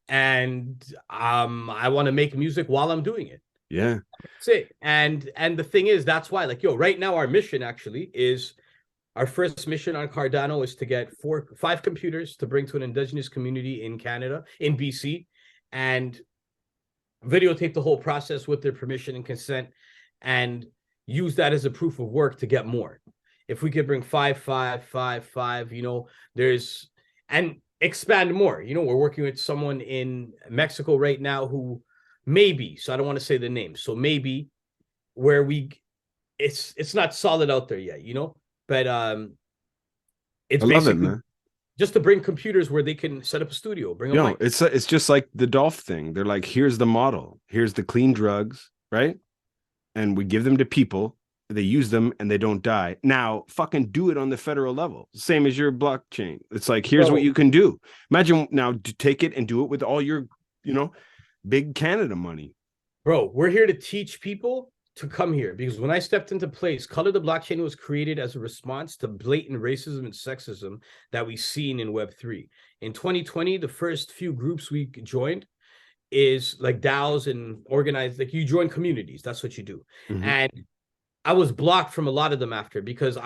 And I want to make music while I'm doing it. Yeah. That's it. And the thing is, that's why, like, yo, right now our mission actually is, our first mission on Cardano is to get 5 computers to bring to an indigenous community in Canada, in BC, and videotape the whole process with their permission and consent, and use that as a proof of work to get more. If we could bring 5, you know, and expand more. You know, we're working with someone in Mexico right now who maybe, so I don't want to say the name, so maybe where it's not solid out there yet, you know, but it's basically just to bring computers where they can set up a studio, bring a mic. It's just like the Dolph thing. They're like, here's the model, here's the clean drugs, right? And we give them to people, they use them and they don't die. Now fucking do it on the federal level, same as your blockchain. It's like, here's what you can do. Imagine now to take it and do it with all your, you know, big Canada money. Bro, we're here to teach people to come here, because when I stepped into place, Color the Blockchain was created as a response to blatant racism and sexism that we've seen in Web3. In 2020, the first few groups we joined is like DAOs and organized, like you join communities. That's what you do. Mm-hmm. And I was blocked from a lot of them after, because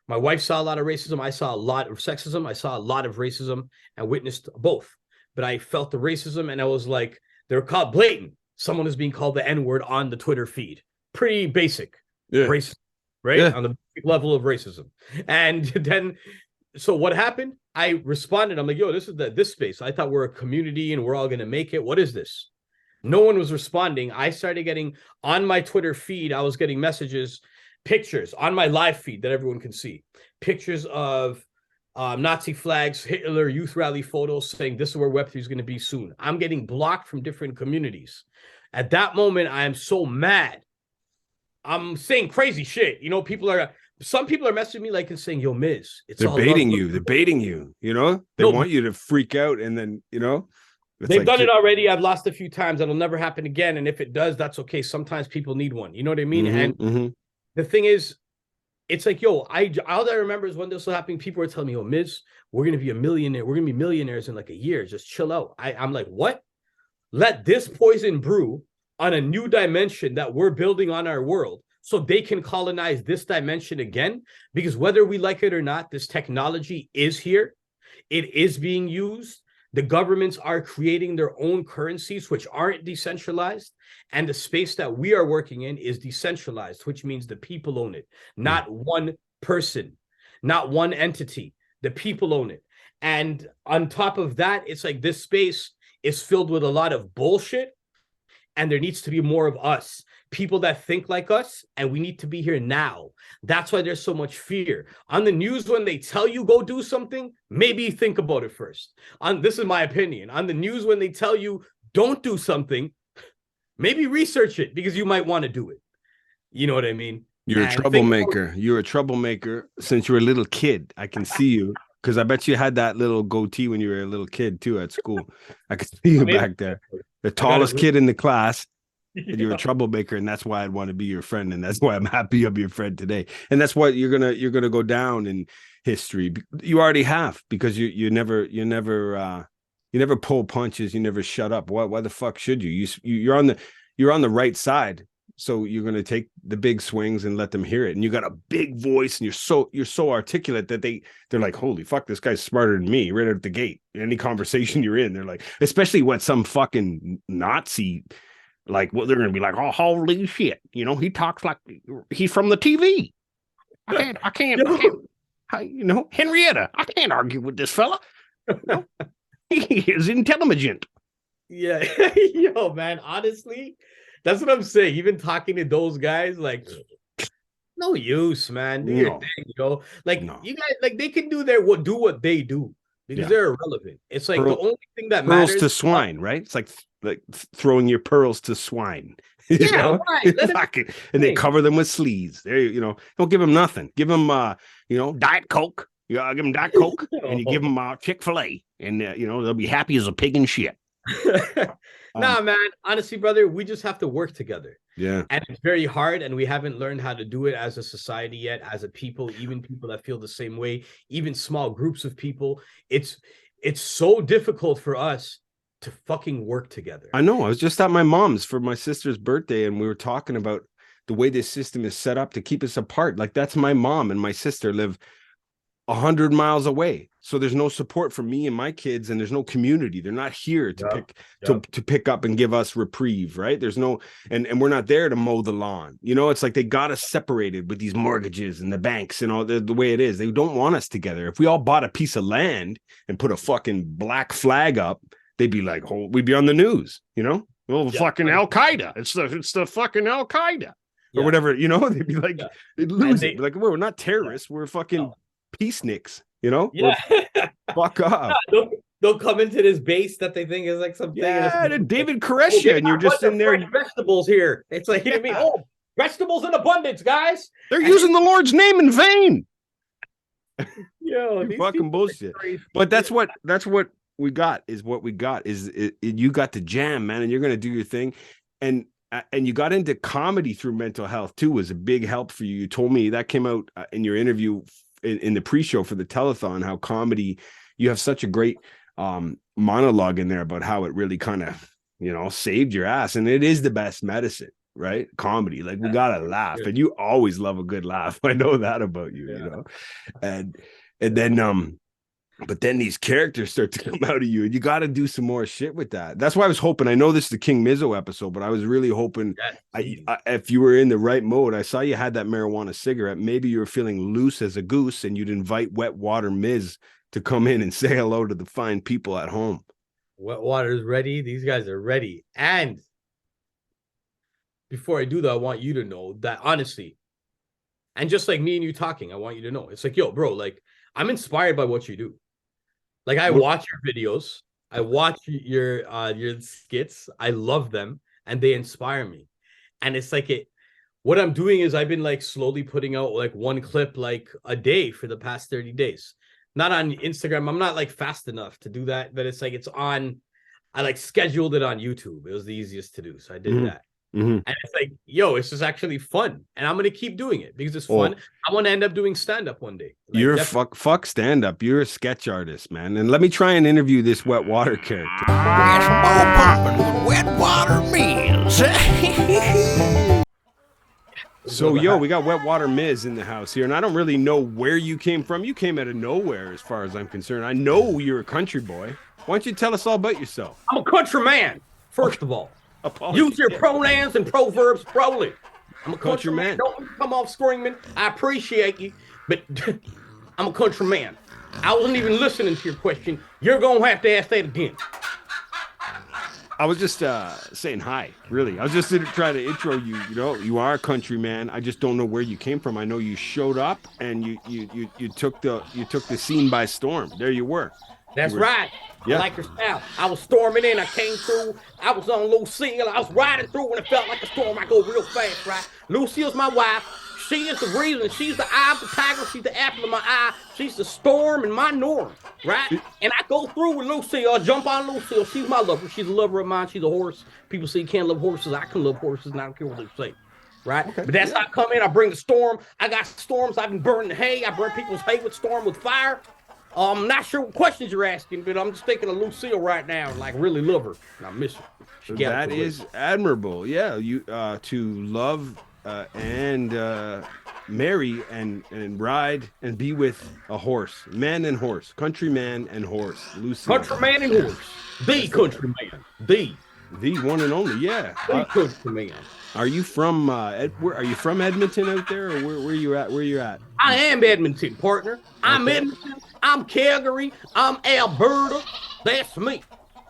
my wife saw a lot of racism. I saw a lot of sexism. I saw a lot of racism and witnessed both. But I felt the racism, and I was like, they're called blatant. Someone is being called the N-word on the Twitter feed. Pretty basic racism, right? Yeah. On the level of racism. And then, so what happened? I responded. I'm like, yo, this is this space. I thought we're a community and we're all going to make it. What is this? No one was responding. I started getting on my Twitter feed. I was getting messages, pictures on my live feed that everyone can see. Pictures of Nazi flags, Hitler youth rally photos saying this is where Web3 is going to be soon. I'm getting blocked from different communities. At that moment, I am so mad. I'm saying crazy shit. You know, some people are messaging me like and saying, yo, Miz, they're baiting you. They're baiting you. You know, they want you to freak out. And then, you know, they've done it already. I've lost a few times. That'll never happen again. And if it does, that's okay. Sometimes people need one. You know what I mean? Mm-hmm, and the thing is, it's like, yo, all I remember is when this was happening, people were telling me, yo, Miz, we're going to be a millionaire. We're going to be millionaires in like a year. Just chill out. I'm like, what? Let this poison brew on a new dimension that we're building on our world, so they can colonize this dimension again. Because whether we like it or not, this technology is here. It is being used. The governments are creating their own currencies, which aren't decentralized. And the space that we are working in is decentralized, which means the people own it. Not one person, not one entity. The people own it. And on top of that, it's like this space is filled with a lot of bullshit. And there needs to be more of us, people that think like us, and we need to be here now. That's why there's so much fear. On the news, when they tell you go do something, maybe think about it first. This is my opinion. On the news, when they tell you don't do something, maybe research it, because you might want to do it. You know what I mean? You're a troublemaker. You're a troublemaker since you were a little kid. I can see you, because I bet you had that little goatee when you were a little kid too at school. I could see you back there. The tallest kid in the class, and you're a troublemaker, and that's why I'd want to be your friend, and that's why I'm happy I'm your friend today. And that's why you're gonna go down in history. You already have, because you never pull punches, you never shut up. Why the fuck should you? You're on the right side, so you're gonna take the big swings and let them hear it. And you got a big voice, and you're so articulate that they're like, holy fuck, this guy's smarter than me right out the gate. Any conversation you're in, they're like, especially when some fucking Nazi, like, well, they're gonna be like, oh, holy shit, you know, he talks like he's from the TV. I can't Henrietta, I can't argue with this fella. No, he is intelligent. Yeah. Yo, man, honestly, that's what I'm saying. Even talking to those guys, like, no use, man. Do your thing, yo. Like, you guys, like, they can do what they do because they're irrelevant. It's like the only thing that pearls matters to swine, right? It's like throwing your pearls to swine. Yeah, right. And they cover them with sleeves. There, don't give them nothing. Give them, Diet Coke. You gotta give them Diet Coke, and you give them Chick-fil-A, and they'll be happy as a pig in shit. Nah, man. Honestly, brother, we just have to work together. Yeah. And it's very hard, and we haven't learned how to do it as a society yet, as a people, even people that feel the same way, even small groups of people. It's so difficult for us to fucking work together. I know. I was just at my mom's for my sister's birthday, and we were talking about the way this system is set up to keep us apart. Like, that's my mom and my sister live 100 miles away, so there's no support for me and my kids, and there's no community. They're not here to pick up and give us reprieve, right? There's no, and we're not there to mow the lawn. It's like they got us separated with these mortgages and the banks and all the way it is. They don't want us together. If we all bought a piece of land and put a fucking black flag up, they'd be like, we'd be on the news, fucking Al Qaeda. It's the fucking Al Qaeda or whatever, they'd be like, they'd lose it. Like, we're not terrorists. We're fucking peaceniks, Yeah. Fuck up. They'll come into this base that they think is like something. Yeah, David Koresh, and you're just in there. Vegetables here. It's like, vegetables in abundance, guys. They're using the Lord's name in vain. Yo, fucking bullshit. But that's what we got. You got the jam, man, and you're gonna do your thing, and you got into comedy through mental health too. Was a big help for you. You told me that came out in your interview in the pre-show for the telethon, how comedy, you have such a great monologue in there about how it really kind of saved your ass, and it is the best medicine, right? Comedy, like, we gotta laugh, and you always love a good laugh. I know that about you. And then but then these characters start to come out of you, and you got to do some more shit with that. That's why I was hoping, I know this is the King Mizo episode, but I was really hoping if you were in the right mode, I saw you had that marijuana cigarette. Maybe you were feeling loose as a goose, and you'd invite Wet Water Miz to come in and say hello to the fine people at home. Wet Water's ready. These guys are ready. And before I do that, I want you to know that, honestly, and just like me and you talking, I want you to know, it's like, yo, bro, like, I'm inspired by what you do. Like, I watch your videos, I watch your skits, I love them, and they inspire me. And it's like, what I'm doing is I've been like slowly putting out like one clip like a day for the past 30 days. Not on Instagram. I'm not like fast enough to do that, but it's like, I like scheduled it on YouTube. It was the easiest to do. So I did that. And it's like, yo, it's just actually fun, and I'm gonna keep doing it because it's fun. I want to end up doing stand-up one day. Like, you're fuck stand-up. You're a sketch artist, man. And let me try and interview this Wet Water character. It's Mo popping with Wet Water Miz. So, yo, we got Wet Water Miz in the house here, and I don't really know where you came from. You came out of nowhere, as far as I'm concerned. I know you're a country boy. Why don't you tell us all about yourself? I'm a country man, first of all. Use your pronouns and proverbs properly. I'm a country man. Don't come off screaming. I appreciate you, but I'm a country man. I wasn't even listening to your question. You're going to have to ask that again. I was just saying hi, really. I was just trying to intro you. You are a country man. I just don't know where you came from. I know you showed up and you took the scene by storm. There you were. That's right. Yeah. I like your style. I was storming in. I came through. I was on Lucille. I was riding through when it felt like a storm. I go real fast, right? Lucille's my wife. She is the reason. She's the eye of the tiger. She's the apple of my eye. She's the storm and my norm, right? And I go through with Lucille. I jump on Lucille. She's my lover. She's a lover of mine. She's a horse. People say you can't love horses. I can love horses, and I don't care what they say, right? Okay. But that's how I come in. I bring the storm. I got storms. I've been burning hay. I burn people's hay with storm, with fire. I'm not sure what questions you're asking, but I'm just thinking of Lucille right now, and like really love her, and I miss her. That is admirable. Yeah, you to love and marry and ride and be with a horse, man and horse, country man and horse. Lucille. Country man and horse, the country man, the. The one and only, yeah. Good command. Are you from are you from Edmonton out there, or where you at? Where you at? I am Edmonton, partner. I'm Okay. Edmonton. I'm Calgary. I'm Alberta. That's me,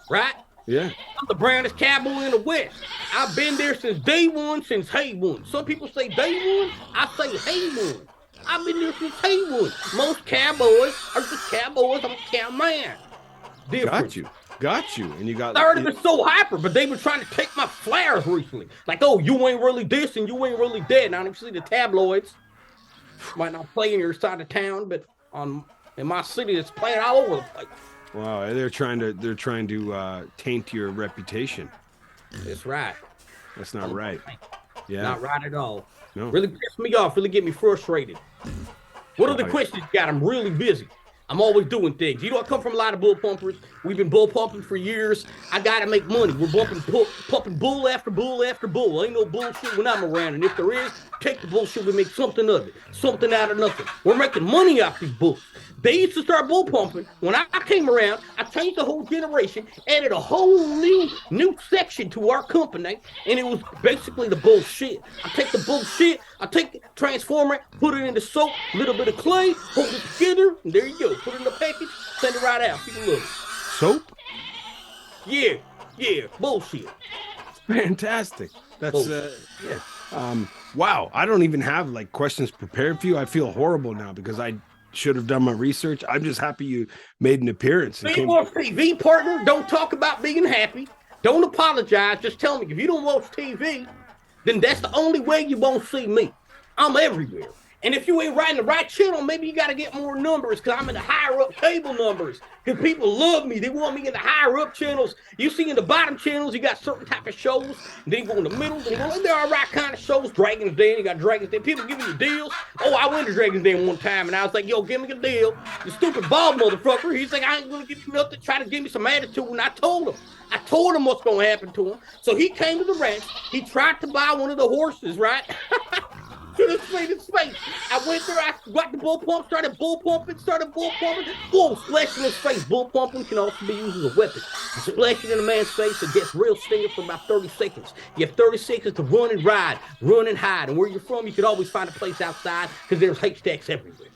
right? Yeah. I'm the brownest cowboy in the West. I've been there since day one, since hay one. Some people say day one. I say hay one. I've been there since hay one. Most cowboys are just cowboys. I'm a cowman. Different. Got you. And you got. I already been so hyper, but they've been trying to take my flowers recently. Like, oh, you ain't really this and you ain't really that. Now, you see the tabloids might not play in your side of town, but in my city, it's playing all over the place. Wow, they're trying to taint your reputation. That's right. That's not right. Yeah. Not right at all. No. Really piss me off. Really get me frustrated. What are the questions you got? I'm really busy. I'm always doing things. You know, I come from a lot of bull pumpers. We've been bull pumping for years. I got to make money. We're pumping bull after bull after bull. Ain't no bullshit when I'm around. And if there is, take the bullshit. We make something of it. Something out of nothing. We're making money off these bulls. They used to start bull pumping. When I came around, I changed the whole generation, added a whole new section to our company, and it was basically the bullshit. I take the bullshit, transform it, put it in the soap, a little bit of clay, hold it together, and there you go. Put it in the package, send it right out. People love it. Soap? Yeah, bullshit. Fantastic. That's wow. I don't even have like questions prepared for you. I feel horrible now because I should have done my research. I'm just happy you made an appearance. Being on TV, partner, don't talk about being happy. Don't apologize. Just tell me if you don't watch TV, then that's the only way you won't see me. I'm everywhere. And if you ain't writing the right channel, maybe you got to get more numbers because I'm in the higher up cable numbers because people love me. They want me in the higher up channels. You see in the bottom channels, you got certain type of shows. Then you go in the middle. Then you go, there are right kind of shows. Dragon's Den, you got Dragon's Den. People giving you deals. Oh, I went to Dragon's Den one time and I was like, yo, give me a deal. The stupid bald motherfucker. He's like, I ain't going to give you nothing. Try to give me some attitude. And I told him what's going to happen to him. So he came to the ranch. He tried to buy one of the horses, right? To the space. I went there, I got the bull pump, started bull pumping, boom, splash in his face. Bull pumping can also be used as a weapon. Splash it in a man's face, it gets real stinging for about 30 seconds. You have 30 seconds to run and ride, run and hide. And where you're from, you could always find a place outside because there's haystacks everywhere.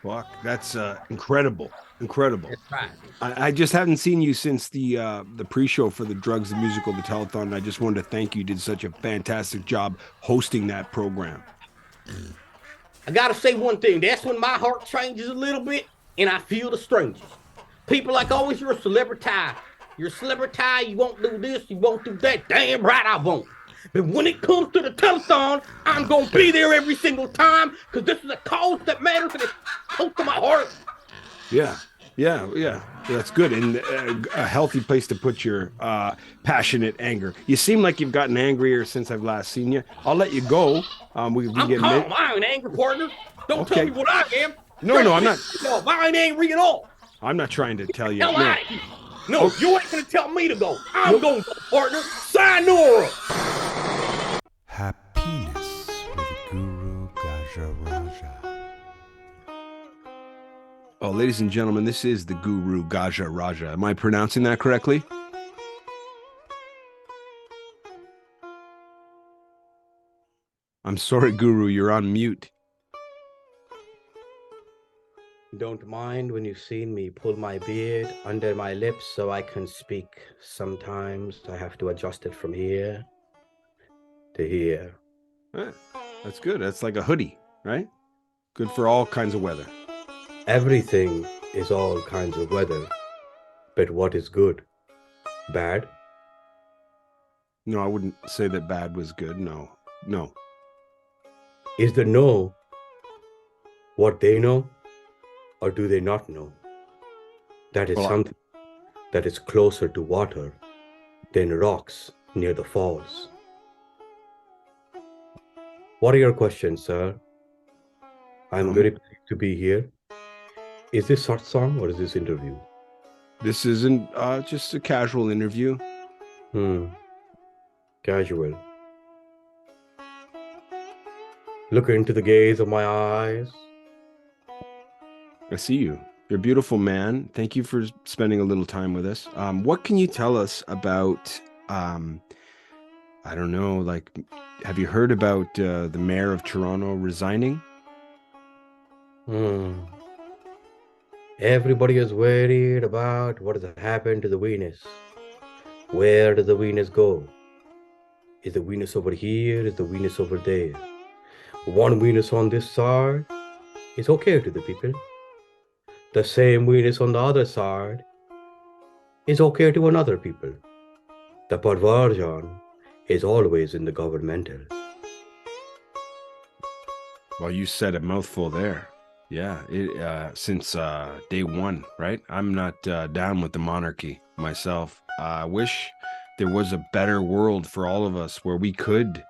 Fuck, that's incredible. Incredible. That's right. I just haven't seen you since the pre-show for the Drugs the Musical, the telethon. And I just wanted to thank you. You did such a fantastic job hosting that program. I gotta say one thing. That's when my heart changes a little bit and I feel the strangers. People like, always, you're a celebrity. You're a celebrity. You won't do this. You won't do that. Damn right I won't. But when it comes to the telethon, I'm gonna be there every single time because this is a cause that matters and it's close to my heart. Yeah. That's good. And a healthy place to put your passionate anger. You seem like you've gotten angrier since I've last seen you. I'll let you go. I'm calm. I ain't angry, partner. Don't tell me what I am. No, I'm not. No, I ain't angry at all. I'm not trying to tell you. No, you ain't gonna tell me to go. I'm going to go, partner. Sayonara. Happiness with Guru Gajah Raja. Oh, ladies and gentlemen, this is the Guru Gajah Raja. Am I pronouncing that correctly? I'm sorry, Guru, you're on mute. Don't mind when you've seen me pull my beard under my lips so I can speak. Sometimes I have to adjust it from here to here. That's good. That's like a hoodie, right? Good for all kinds of weather. Everything is all kinds of weather. But what is good? Bad? No, I wouldn't say that bad was good. No. Is the know what they know? Or do they not know? That is something that is closer to water than rocks near the falls. What are your questions, sir? I'm very pleased to be here. Is this satsang or is this interview? This isn't just a casual interview. Casual. Look into the gaze of my eyes. I see you. You're a beautiful man. Thank you for spending a little time with us. What can you tell us about I don't know, like, have you heard about the mayor of Toronto resigning? Everybody is worried about what has happened to the Venus. Where does the Venus go? Is the Venus over here? Is the Venus over there? One Venus on this side is okay to the people. The same Venus on the other side is okay to another people. The perversion is always in the governmental. Well, you said a mouthful there. Yeah, since day one, right? I'm not down with the monarchy myself. I wish there was a better world for all of us where we could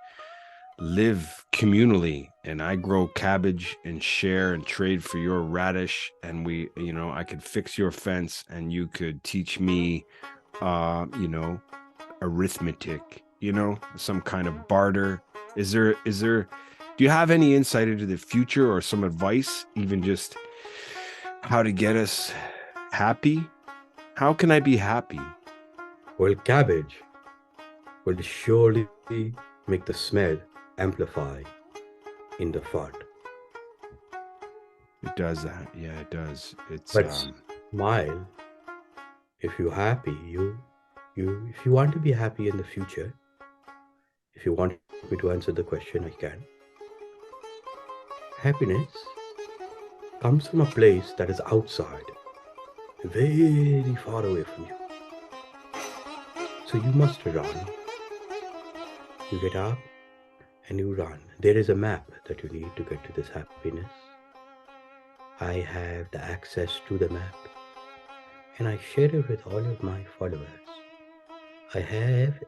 live communally, and I grow cabbage and share and trade for your radish, and I could fix your fence and you could teach me arithmetic, some kind of barter. Do you have any insight into the future or some advice, even just how to get us happy? How can I be happy? Well, cabbage will surely make the smell amplify in the fart. It does that. Yeah, it does. It's But smile. If you're happy, if you want to be happy in the future, if you want me to answer the question, I can. Happiness comes from a place that is outside, very far away from you. So you must run. You get up and you run. There is a map that you need to get to this happiness. I have the access to the map and I share it with all of my followers. I have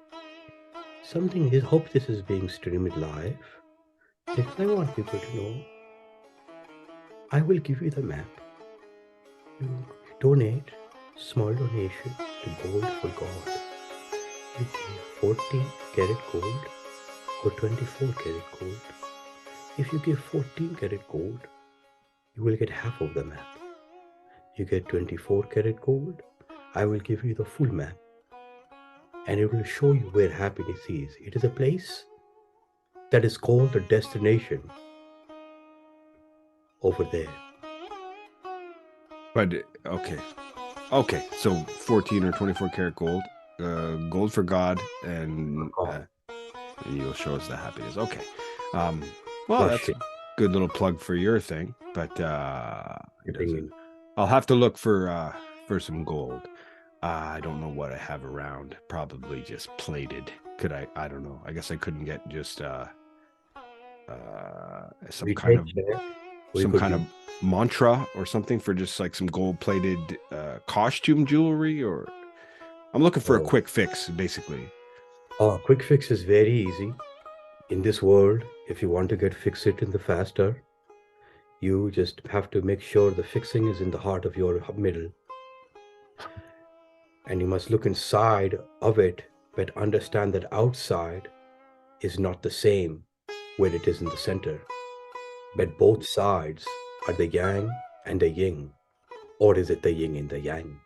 something, I hope this is being streamed live because I want people to know. I will give you the map. You donate small donation to Gold for God. You give 14 karat gold or 24 karat gold. If you give 14 karat gold, you will get half of the map. You get 24 karat gold, I will give you the full map. And it will show you where happiness is. It is a place that is called a destination over there. But okay. So 14 or 24 karat gold, gold for God, and you'll show us the happiness. Okay. Well, that's a good little plug for your thing, but I'll have to look for some gold. I don't know what I have around. Probably just plated. Could I? I don't know. I guess I couldn't get just some kind of mantra or something for just like some gold-plated costume jewelry, or I'm looking for a quick fix, basically. Oh, quick fix is very easy. In this world, if you want to get fix it in the faster, you just have to make sure the fixing is in the heart of your middle. And you must look inside of it, but understand that outside is not the same where it is in the center. But both sides are the yang and the yin. Or is it the yin and the yang?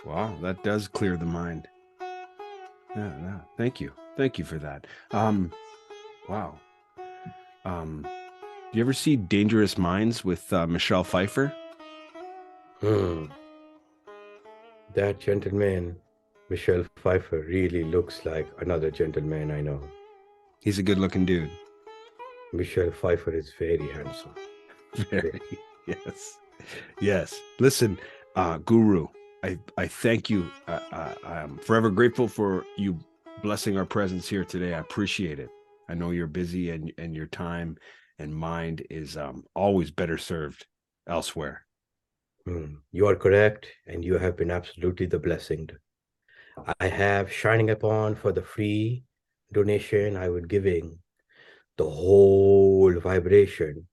Wow, that does clear the mind. Yeah. Thank you for that. Wow. Do you ever see Dangerous Minds with Michelle Pfeiffer? That gentleman, Michelle Pfeiffer, really looks like another gentleman I know. He's a good-looking dude. Michelle Pfeiffer is very handsome. Very. Yes. Listen, Guru, I thank you. I'm forever grateful for you blessing our presence here today. I appreciate it. I know you're busy and your time and mind is always better served elsewhere. You are correct, and you have been absolutely the blessing. I have shining upon for the free donation. I would giving the whole vibration,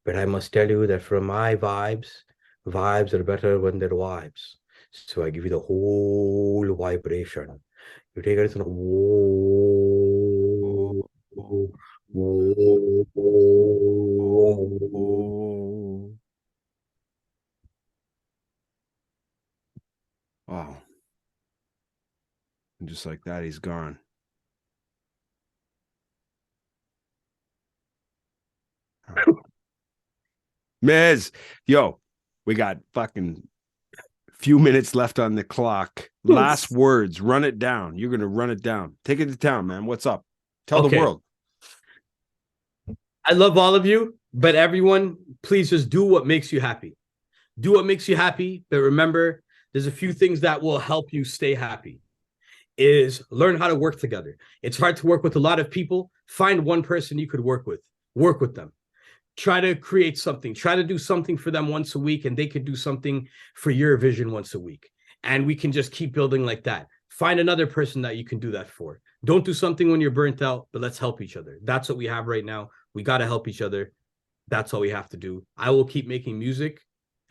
but I must tell you that from my vibes are better when they're vibes. So I give you the whole vibration. You take it as a whoa, whoa, whoa. Wow. And just like that, he's gone. Miz, yo, we got fucking few minutes left on the clock. Last words, run it down. You're gonna run it down. Take it to town, man. What's up? Tell the world. I love all of you, but everyone, please just do what makes you happy. Do what makes you happy, but remember, there's a few things that will help you stay happy. Is learn how to work together. It's hard to work with a lot of people. Find one person you could work with. Work with them. Try to create something. Try to do something for them once a week, and they could do something for your vision once a week. And we can just keep building like that. Find another person that you can do that for. Don't do something when you're burnt out, but let's help each other. That's what we have right now. We got to help each other. That's all we have to do. I will keep making music.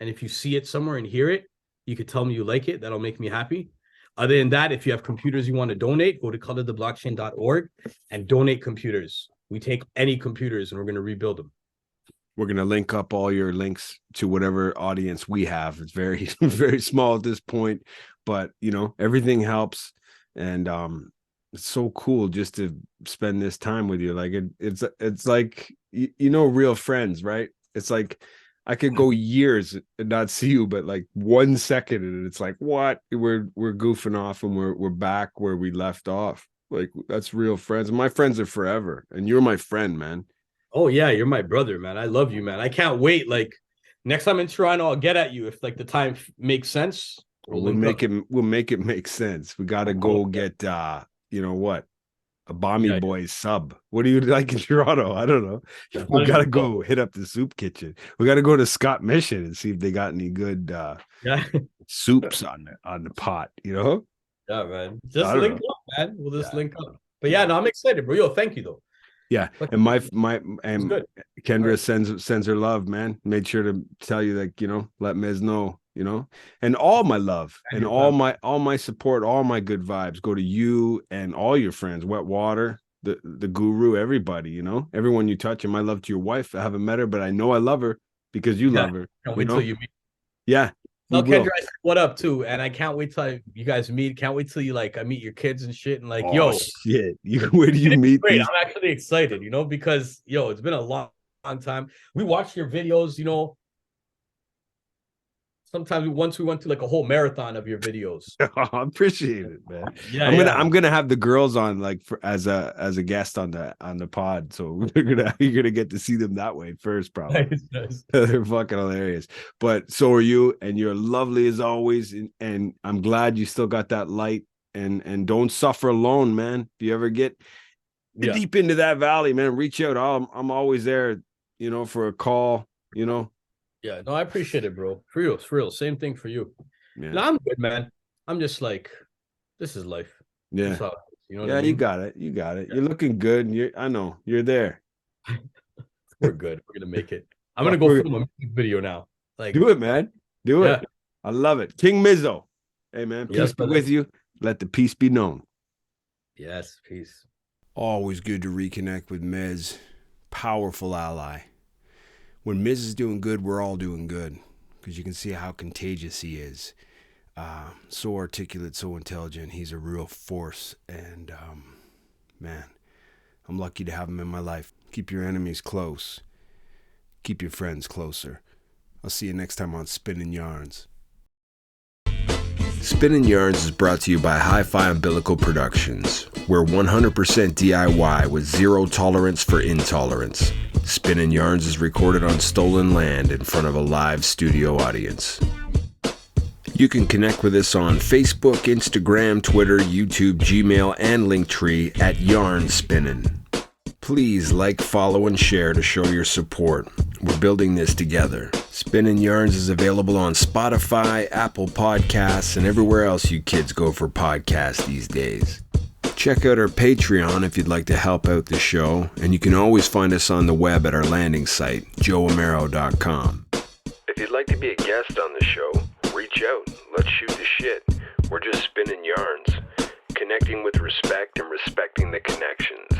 And if you see it somewhere and hear it, you could tell me you like it. That'll make me happy. Other than that, if you have computers you want to donate, go to colortheblockchain.org and donate computers. We take any computers and we're going to rebuild them. We're going to link up all your links to whatever audience we have. It's very, very small at this point, but you know, everything helps. And it's so cool just to spend this time with you. Like it's like, you know, real friends, right? It's like, I could go years and not see you, but like 1 second, and it's like, what? We're goofing off, and we're back where we left off. Like, that's real friends. My friends are forever, and you're my friend, man. Oh yeah, you're my brother, man. I love you, man. I can't wait. Like next time in Toronto, I'll get at you if like the time makes sense. We'll make it make sense. We got to go get you know what? A Bommy Boy sub. What do you like in Toronto? I don't know. We got to go hit up the soup kitchen. We got to go to Scott Mission and see if they got any good soups on the pot, you know? Yeah, man. Just link up, man. We'll just link up. But yeah, no, I'm excited, bro. Yo, thank you though. Yeah. And my Kendra sends her love, man. Made sure to tell you, like, you know, let Miz know, you know, and all my love and all my support, all my good vibes go to you and all your friends, Wet Water, the guru, everybody, you know, everyone you touch. And my love to your wife. I haven't met her, but I know I love her because you love her. Can't wait till you meet. Yeah. Tell Kendra I said what up too, and I can't wait till you guys meet. Can't wait till you like I meet your kids and shit, and like shit, where do you meet? Great, I'm actually excited, you know, because it's been a long time. We watched your videos, you know. Sometimes once we went to like a whole marathon of your videos. I appreciate it, man. Yeah, I'm gonna have the girls on like as a guest on the pod, so you're gonna get to see them that way first, probably. Nice. They're fucking hilarious. But so are you, and you're lovely as always. And I'm glad you still got that light. And don't suffer alone, man. If you ever get deep into that valley, man, reach out. I'm always there, you know, for a call, you know. Yeah, no, I appreciate it, bro. For real. Same thing for you. Yeah. No, I'm good, man. I'm just like, this is life. Yeah. You know what I mean? You got it. Yeah. You're looking good. I know you're there. We're good. We're gonna make it. I'm gonna go film a music video now. Like, do it, man. Do it. I love it. King Mizo. Hey, man. Peace be with you. Let the peace be known. Yes, peace. Always good to reconnect with Miz. Powerful ally. When Miz is doing good, we're all doing good, because you can see how contagious he is. So articulate, so intelligent. He's a real force. And, man, I'm lucky to have him in my life. Keep your enemies close. Keep your friends closer. I'll see you next time on Spinnin' Yarns. Spinnin' Yarns is brought to you by Hi-Fi Umbilical Productions. We're 100% DIY with zero tolerance for intolerance. Spinnin' Yarns is recorded on stolen land in front of a live studio audience. You can connect with us on Facebook, Instagram, Twitter, YouTube, Gmail, and Linktree at Yarn Spinnin'. Please like, follow, and share to show your support. We're building this together. Spinnin' Yarns is available on Spotify, Apple Podcasts, and everywhere else you kids go for podcasts these days. Check out our Patreon if you'd like to help out the show, and you can always find us on the web at our landing site, joeamero.com. If you'd like to be a guest on the show, reach out. Let's shoot the shit. We're just spinning yarns, connecting with respect and respecting the connections.